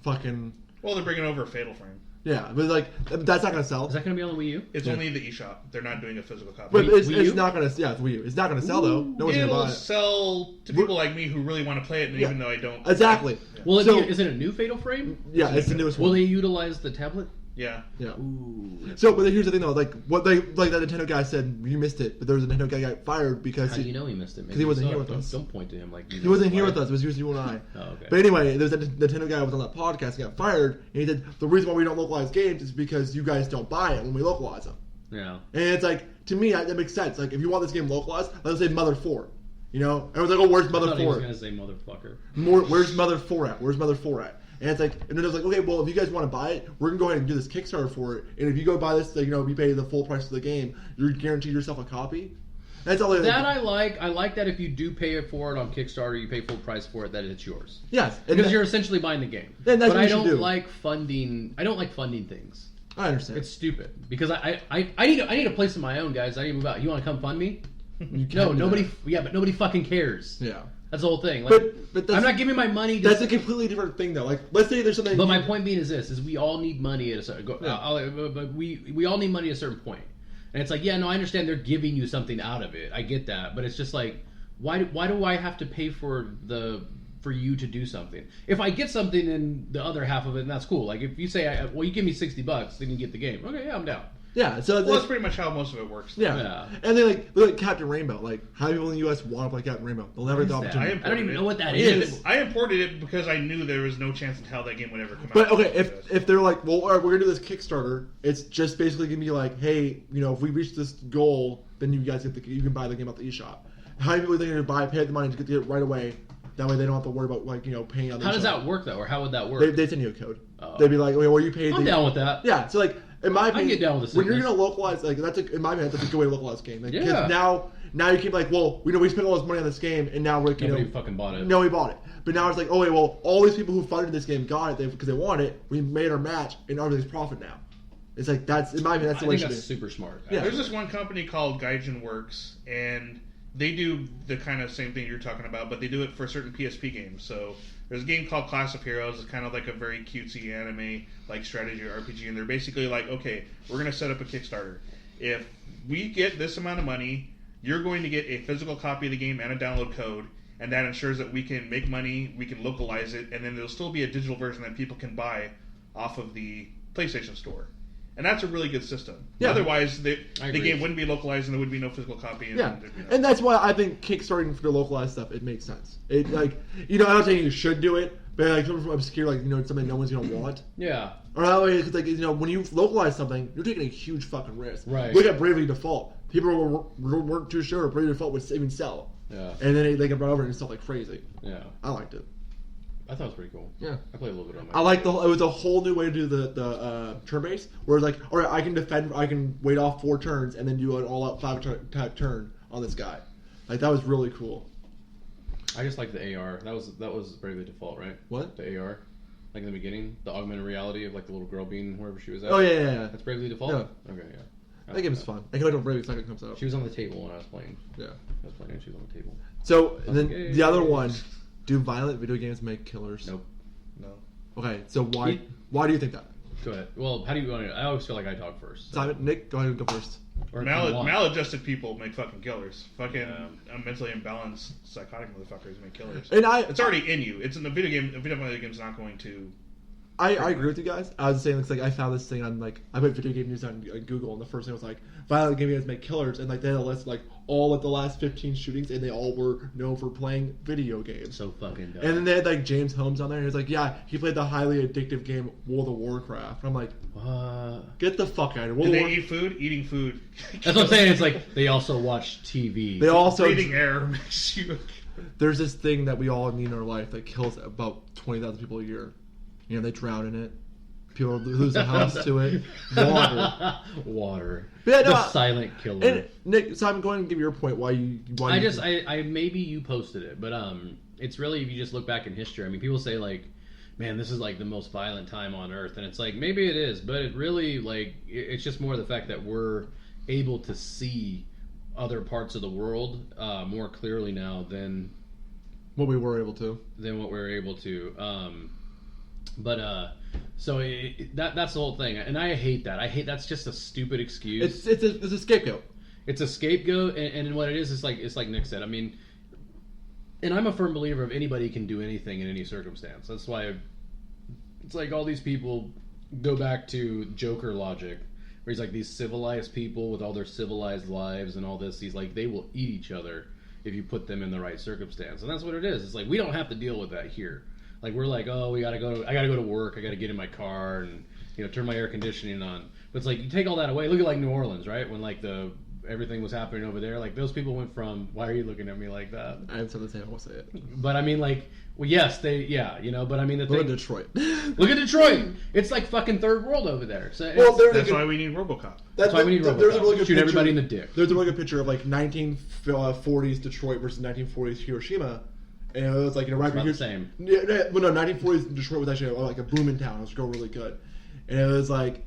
Well, they're bringing over Fatal Frame. Yeah, but like that's not gonna sell. Is that gonna be on the Wii U? It's only the eShop. They're not doing a physical copy. But it's not gonna. Yeah, it's Wii U. It's not gonna sell though. No one's gonna buy it. It'll sell to people like me who really want to play it, even though I don't. Exactly. Yeah. Well, is it a new Fatal Frame? Yeah, it's the newest one. Will they utilize the tablet? Yeah. Yeah. Ooh. So, but here's the thing though, like that Nintendo guy said, you missed it, but there was a Nintendo guy got fired because How do you know he missed it? because he wasn't here with don't, us. Don't point to him like He wasn't here with us. It was just you and I. Oh, okay. But anyway, there was a Nintendo guy who was on that podcast and got fired, and he said the reason why we don't localize games is because you guys don't buy it when we localize them. Yeah. And it's like, to me, that makes sense. Like, if you want this game localized, let's say Mother 4. You know, everyone's like, oh, where's Mother 4? I thought he was gonna say motherfucker. Where's Mother 4 at? Where's Mother 4 at? And it's like, and then it was like, okay, well, if you guys want to buy it, we're gonna go ahead and do this Kickstarter for it. And if you go buy this, like, you know, if you pay the full price of the game, you're guaranteed yourself a copy. That's all. I like. I like that if you do pay for it on Kickstarter, you pay full price for it, that it's yours. Yes, Because you're essentially buying the game. Then that's but what I you should don't do. like funding. I don't like funding things. I understand. It's stupid because I need a place of my own, guys. I need to move out. You want to come fund me? You can't No, do nobody. that. Yeah, but nobody fucking cares. Yeah. That's the whole thing. Like, But I'm not giving my money. That's a completely different thing, though. Like, let's say there's something. But my point being is this: is we all need money at a certain. Yeah. But we all need money at a certain point. And it's like, yeah, no, I understand they're giving you something out of it. I get that, but it's just like, why do I have to pay for you to do something? If I get something in the other half of it, and that's cool. Like if you say, well, you give me $60, then you get the game. Okay, yeah, I'm down. Yeah, so Well, that's pretty much how most of it works. yeah. Yeah. And then look at Captain Rainbow. Like, how many people in the U.S. want to play Captain Rainbow? They'll never get the What is that? opportunity. I don't even know what that is. I imported it because I knew there was no chance in hell that game would ever come But out. okay, if they're like, well, all right, we're gonna do this Kickstarter, it's just basically gonna be like, hey, you know, if we reach this goal, then you guys you can buy the game off the eShop. How many people are they gonna buy, pay the money to get it right away? That way they don't have to worry about paying on the How does eShop. that work though, or how would that work? They send you a code. Oh. They'd be like, okay, well, you paid. I'm down with that. Yeah, so like in my opinion, get down with the when you're sickness. gonna localize, like in my opinion, that's a good way to localize a game. Like, 'cause Yeah. now you keep like, well, we spent all this money on this game, and now we're Nobody fucking bought it. No, we bought it. But now it's like, oh wait, well, all these people who funded this game got it because they want it. We made our match, and everything's profit now. It's like that's in my opinion, that's the I way think it should that's be. super smart. Yeah. There's this one company called Gaijin Works, and they do the kind of same thing you're talking about, but they do it for certain PSP games. So there's a game called Class of Heroes. It's kind of like a very cutesy anime, like strategy or RPG, and they're basically like, okay, we're going to set up a Kickstarter. If we get this amount of money, you're going to get a physical copy of the game and a download code, and that ensures that we can make money, we can localize it, and then there'll still be a digital version that people can buy off of the PlayStation Store. And that's a really good system. Yeah. Otherwise, the agree. game wouldn't be localized and there would be no physical copy. And Yeah, there'd be no- and that's why I think kickstarting for the localized stuff it makes sense. It like I'm not saying you should do it, but like something from obscure, like something no one's gonna want. Yeah. Or that way, it's like when you localize something, you're taking a huge fucking risk. Right. Look at Bravely Default. People weren't too sure if Bravely Default would even sell. Yeah. And then they can run over it and sell like crazy. Yeah. I liked it. I thought it was pretty cool. Yeah. I played a little bit on my I like it was a whole new way to do the turn base, where it's like, all right, I can wait off 4 turns and then do an all-out 5 turn on this guy. Like that was really cool. I just like the AR. That was Bravely Default, right? What? The AR. Like in the beginning, the augmented reality of like the little girl being wherever she was at. Oh yeah. That's Bravely Default? Yeah. Okay, yeah. That game is fun. I can't wait till Bravely Second comes out. She was on the table when I was playing. Yeah. I was playing and she was on the table. So was then like, the other "Hey." one, do violent video games make killers? Nope. No. Okay, so why do you think that? Go ahead. Well, how do you want to... I always feel like I talk first. Simon, Nick, go ahead and go first. Or if you want. Maladjusted people make fucking killers. Fucking mentally imbalanced, psychotic motherfuckers make killers. And It's already in you. It's in the video game. A video game's not going to. I agree with you guys. I was saying, like I found this thing on I put video game news on Google, and the first thing was like violent game games make killers, and like they had a list like all of the last 15 shootings, and they all were known for playing video games. So fucking dumb. And then they had like James Holmes on there, and he was like, yeah, he played the highly addictive game World of Warcraft. And I'm like, What? get the fuck out of here. Did World they of War- eat food? Eating food. That's what I'm saying. It's like they also watch TV. They also Breathing air makes you. there's this thing that we all need in our life that kills about 20,000 people a year. You know, they drown in it. People lose their house to it. Water. Water. Yeah, no, the silent killer. And Nick, Simon, go ahead and give your point. I maybe you posted it, but it's really if you just look back in history. I mean, people say like, man, this is like the most violent time on earth, and it's like maybe it is, but it really like it's just more the fact that we're able to see other parts of the world more clearly now than what we were able to. What we were able to. So that's the whole thing, and I hate that. That's just a stupid excuse. It's a scapegoat. It's a scapegoat, and what it is like Nick said. I mean, and I'm a firm believer of anybody can do anything in any circumstance. That's why it's like all these people go back to Joker logic, where he's like, these civilized people with all their civilized lives and all this, he's like, they will eat each other if you put them in the right circumstance. And that's what it is. It's like, we don't have to deal with that here. Like, we're like, oh, I gotta go to work, I gotta get in my car and, turn my air conditioning on. But it's like, you take all that away. Look at like New Orleans, right? When like everything was happening over there, like those people went from, why are you looking at me like that? I have something to say, I won't say it. But I mean, like, well, yes, but I mean, look at Detroit. Look at Detroit. It's like fucking third world over there. So that's why we need RoboCop. That's why we need RoboCop. There's a really good shoot everybody in the dick. There's a really good picture of like 1940s Detroit versus 1940s Hiroshima. And it was like, right here. Same. Yeah, well, no, 1940s Detroit was actually like a booming town. It was going really good. And it was like,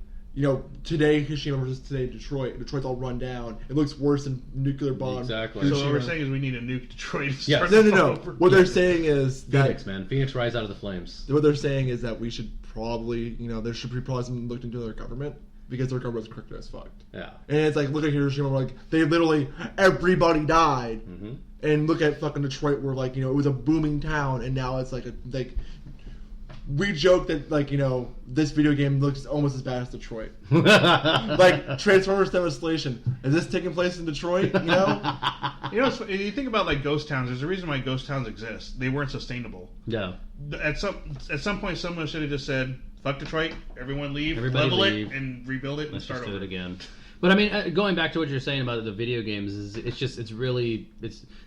today Hiroshima versus today Detroit. Detroit's all run down. It looks worse than nuclear bomb. Exactly. So what we're saying is we need a nuke Detroit. Yes. No. What they're saying is that Phoenix, man. Phoenix rise out of the flames. What they're saying is that we should probably, there should be probably something looked into their government because their government's crooked as fucked. Yeah. And it's like, look at Hiroshima, like they literally everybody died. Mm-hmm. And look at fucking Detroit, where like it was a booming town, and now it's like we joke that this video game looks almost as bad as Detroit. Like Transformers Devastation. Is this taking place in Detroit? You think about like ghost towns. There's a reason why ghost towns exist. They weren't sustainable. Yeah. At some point, someone should have just said, "Fuck Detroit, everyone leave, Everybody level leave. it, and rebuild it, and start over do it again." But I mean, going back to what you're saying about the video games, it's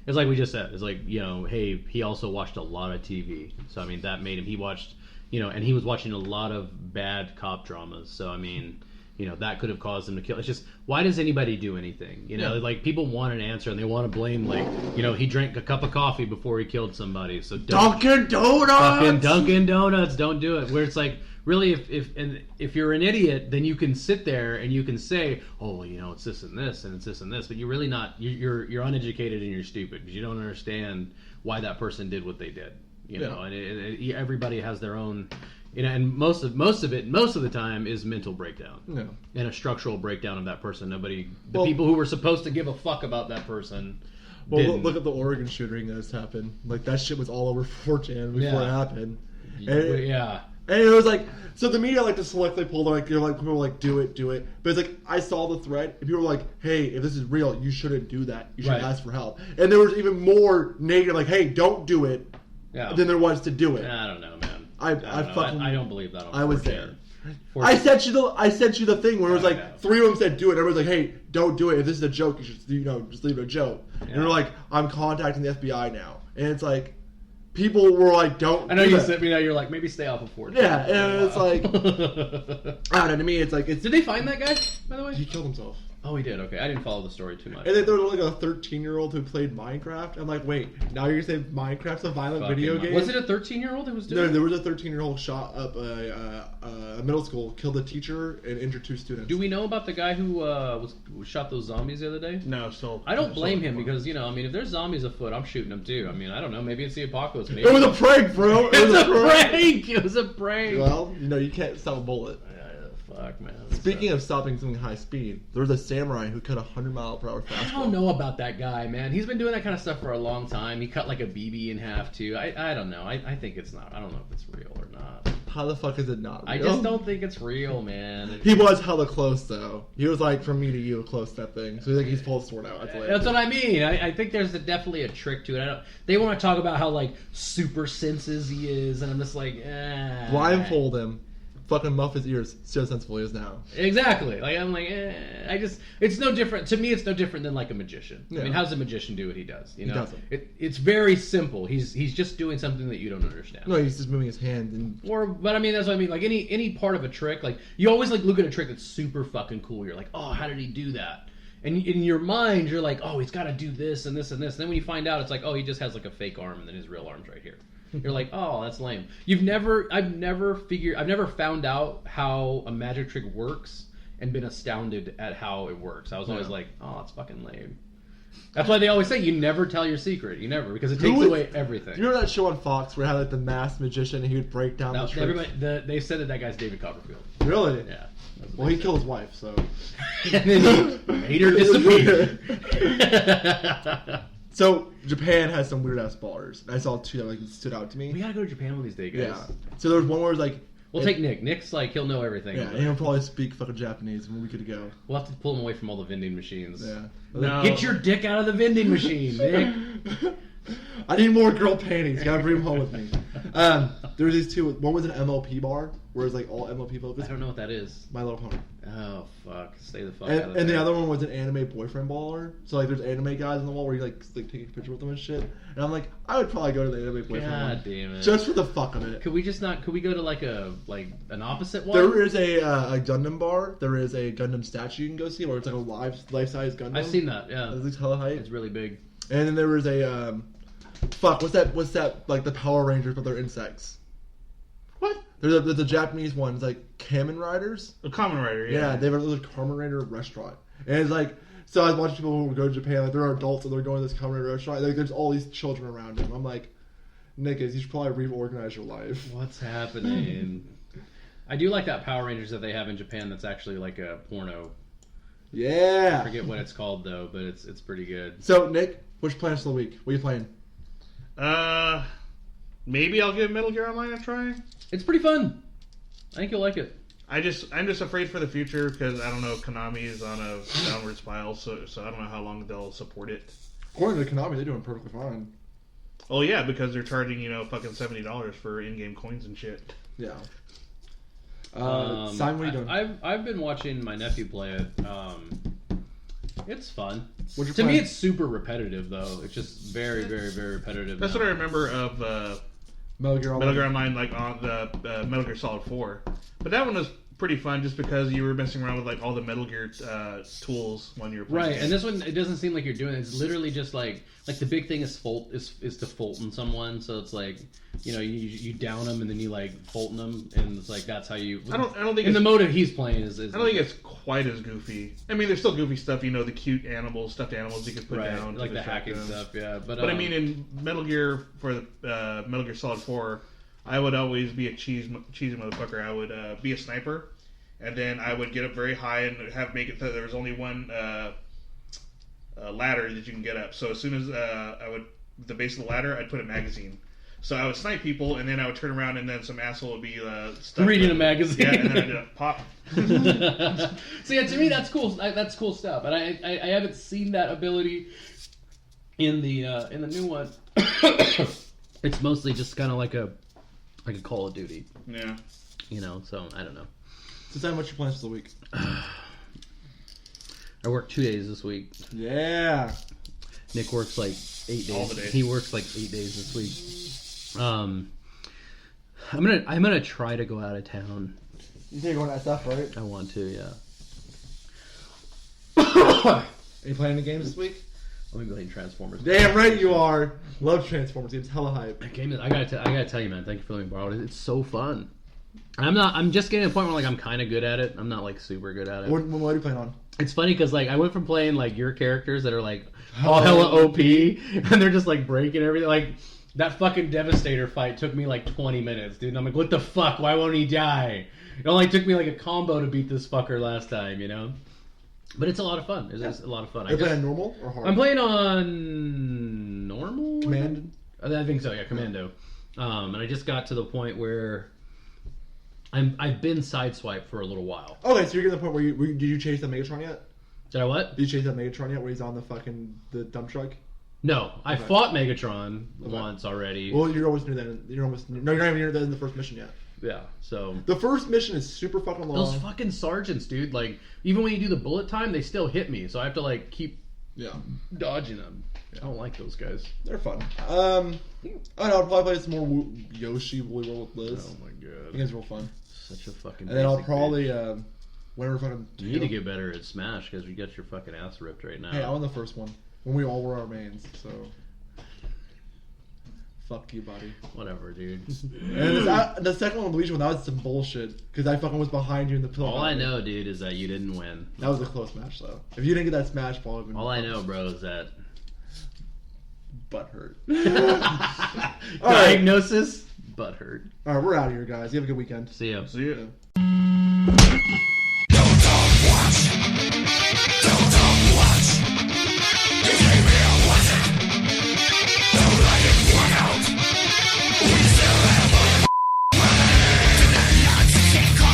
like we just said. It's like, hey, he also watched a lot of TV. So I mean, that made him. He watched, and he was watching a lot of bad cop dramas. So I mean, that could have caused him to kill. It's just, why does anybody do anything? Like people want an answer and they want to blame, like, he drank a cup of coffee before he killed somebody. So Dunkin' Donuts. Fucking Dunkin' Donuts, don't do it. Where it's like, really, if you're an idiot, then you can sit there and you can say, oh, it's this and this and it's this and this, but you're really not. You're uneducated and you're stupid because you don't understand why that person did what they did. And everybody has their own. And most of the time is mental breakdown. Yeah. And a structural breakdown of that person. People who were supposed to give a fuck about that person. Well, look at the Oregon shooting that's happened. Like that shit was all over 4chan before it happened. And it was like, so the media like to selectively pull, like, people were like, do it. But it's like, I saw the thread, and people were like, hey, if this is real, you shouldn't do that. You should ask for help. And there was even more negative, like, hey, don't do it, than there was to do it. I don't know, man. I don't believe that. I was there. I sent you the thing where it was like 3 of them said do it. Everyone's like, hey, don't do it. If this is a joke, you should just leave it a joke. Yeah. And they're like, I'm contacting the FBI now. And it's like, people were like, don't. I know you sent me that. You're like, maybe stay off of 4chan. Yeah, and it's like, I don't know. To me, it's like, did they find that guy, by the way? He killed himself. Oh, he did. Okay, I didn't follow the story too much. And then there was like a 13-year-old who played Minecraft. I'm like, wait, now you're gonna say Minecraft's a violent video game? Was it a 13-year-old who was doing it? No, there was a 13-year-old shot up a middle school, killed a teacher, and injured 2 students. Do we know about the guy who shot those zombies the other day? No, still. I don't blame him because if there's zombies afoot, I'm shooting them too. I mean, I don't know. Maybe it's the apocalypse. Maybe. It was a prank, bro. It was a prank. It was a prank. Well, you can't stop a bullet. Fuck, man. Speaking of stopping something high speed, there was a samurai who cut 100-mile-per-hour fastball. I don't know about that guy, man. He's been doing that kind of stuff for a long time. He cut like a BB in half too. I don't know. I think it's not. I don't know if it's real or not. How the fuck is it not real? I just don't think it's real, man. He was hella close though. He was like from me to you close to that thing. So I think he's pulled his sword out. That's what I mean. I think there's definitely a trick to it. They want to talk about how like super senses he is, and I'm just like, blindfold him. Fucking muff his ears. See how sensible he is now. Exactly. Like I'm like, it's no different. To me, it's no different than like a magician. Yeah. I mean, how does a magician do what he does? He doesn't. It's very simple. He's just doing something that you don't understand. No, he's just moving his hand but I mean, that's what I mean. Like any part of a trick, like you always like look at a trick that's super fucking cool. You're like, oh, how did he do that? And in your mind, you're like, oh, he's got to do this and this and this. And then when you find out, it's like, oh, he just has like a fake arm, and then his real arm's right here. You're like, oh, that's lame. I've never found out how a magic trick works and been astounded at how it works. I was always like, oh, it's fucking lame. That's why they always say you never tell your secret. You never, because it takes away everything. You remember that show on Fox where it had like the masked magician and he would break down the tricks? They said that guy's David Copperfield. Really? Yeah. Well, he killed his wife, so. And then he made her disappear. So Japan has some weird ass bars. I saw 2 that like stood out to me. We gotta go to Japan one of these days, guys. Yeah. So there was one where it was like We'll take Nick. Nick's like, he'll know everything. Yeah, and he'll probably speak fucking Japanese when we could go. We'll have to pull him away from all the vending machines. Yeah. No. Get your dick out of the vending machine, Nick. I need more girl panties. Gotta bring them home with me. There was these two. One was an MLP bar, where it's like all MLP I focused. don't know what that is. My Little Pony. Oh, fuck. Stay the fuck out of And that. the other one was an anime boyfriend baller. So like, there's anime guys on the wall where you like taking a picture with them and shit. And I'm like, I would probably go to the anime boyfriend God one, damn it. just for the fuck of it. Could we go to like an opposite one? There is a Gundam bar. There is a Gundam statue you can go see, where it's like a life-size Gundam. I've seen that, yeah. It's like hella height. It's really big. And then there was a what's that? Like the Power Rangers, but they're insects. What? There's a Japanese one. It's like Kamen Riders. A Kamen Rider, Yeah, they have a little Kamen Rider restaurant, and it's like. So I was watching people who go to Japan, like they're adults and they're going to this Kamen Rider restaurant. Like there's all these children around him. I'm like, Nicholas, you should probably reorganize your life. What's happening? I do like that Power Rangers that they have in Japan. That's actually like a porno. Yeah. I forget what it's called though, but it's pretty good. So Nick, which plans for the week? What are you playing? Maybe I'll give Metal Gear Online a try. It's pretty fun. I think you'll like it. I'm just afraid for the future because I don't know. Konami is on a downward spiral, so I don't know how long they'll support it. According to Konami, they're doing perfectly fine. Oh yeah, because they're charging fucking $70 for in-game coins and shit. Yeah. Simon, what are you doing? I've been watching my nephew play it. It's fun. What's your To me, plan? it's super repetitive though. It's just very, very, very repetitive. That's now. what I remember of Metal Gear Metal Gear Online. Online, like on the Metal Gear Solid 4. But that one was pretty fun just because you were messing around with like all the Metal Gear tools when you were playing. Right, and this one, it doesn't seem like you're doing it. It's literally just like the big thing is is to Fulton someone. So it's like, you down them and then you like Fulton them, and it's like that's how you. I don't think in the it's, mode he's playing is. I don't think it's quite as goofy. I mean, there's still goofy stuff. The cute animals, stuffed animals you could put right, down, like to the distract hacking them. stuff. Yeah, but I mean, in Metal Gear for the Metal Gear Solid 4, I would always be a cheesy motherfucker. I would be a sniper, and then I would get up very high and make it that there was only one ladder that you can get up. So as soon as the base of the ladder, I'd put a magazine. So I would snipe people, and then I would turn around, and then some asshole would be stuck reading with, a magazine. Yeah, and then I'd pop. So yeah, to me that's cool. That's cool stuff. And I haven't seen that ability in the new one. It's mostly just kind of like a Call of Duty. Yeah. So I don't know. So Simon, what's your plans for the week? I worked 2 days this week. Yeah. Nick works like 8 days. All the days. He works like 8 days this week. I'm gonna try to go out of town. You think you're going to SF, right? I want to, yeah. Are you playing any games this week? Let me go ahead and Transformers. Damn right you are. Love Transformers games. Hella hype. That game is, I gotta tell you, man. Thank you for letting me borrow it. It's so fun. I'm just getting to a point where like I'm kind of good at it. I'm not like super good at it. What are you playing on? It's funny because like I went from playing like your characters that are like all hella OP and they're just like breaking everything. Like that fucking Devastator fight took me like 20 minutes, dude. And I'm like, what the fuck? Why won't he die? It only took me like a combo to beat this fucker last time, But it's a lot of fun. It's a lot of fun. Are you playing on normal or hard? I'm playing on normal. Command? I think so. Yeah, Commando. And I just got to the point where I've been sideswiped for a little while. Okay, so you're getting to the point where did you chase that Megatron yet? Did I what? Did you chase that Megatron yet? Where he's on the dump truck? No, I Okay. fought Megatron once already. Well, you're almost near that. You're not even near that in the first mission yet. Yeah, so The first mission is super fucking long. those fucking sergeants, dude. Like even when you do the bullet time, they still hit me. So I have to like keep dodging them. I don't like those guys. They're fun. I don't know. I'll probably play some more Yoshi Woolly World with Liz. Oh my You god, guys are real fun. such a fucking. And then I'll basic probably bitch. whenever fucking. You need to get better at Smash because you got your fucking ass ripped right now. Hey, I won the first one when we all were our mains. So. Fuck you, buddy. Whatever, dude. And the second one, Luigi one, that was some bullshit. Because I fucking was behind you in the pillow. All I know, dude, is that you didn't win. That was a close match, though. If you didn't get that smash ball, it would All I know, bro, is that butt hurt. diagnosis, butt hurt. Alright, we're out of here, guys. You have a good weekend. See ya. See ya.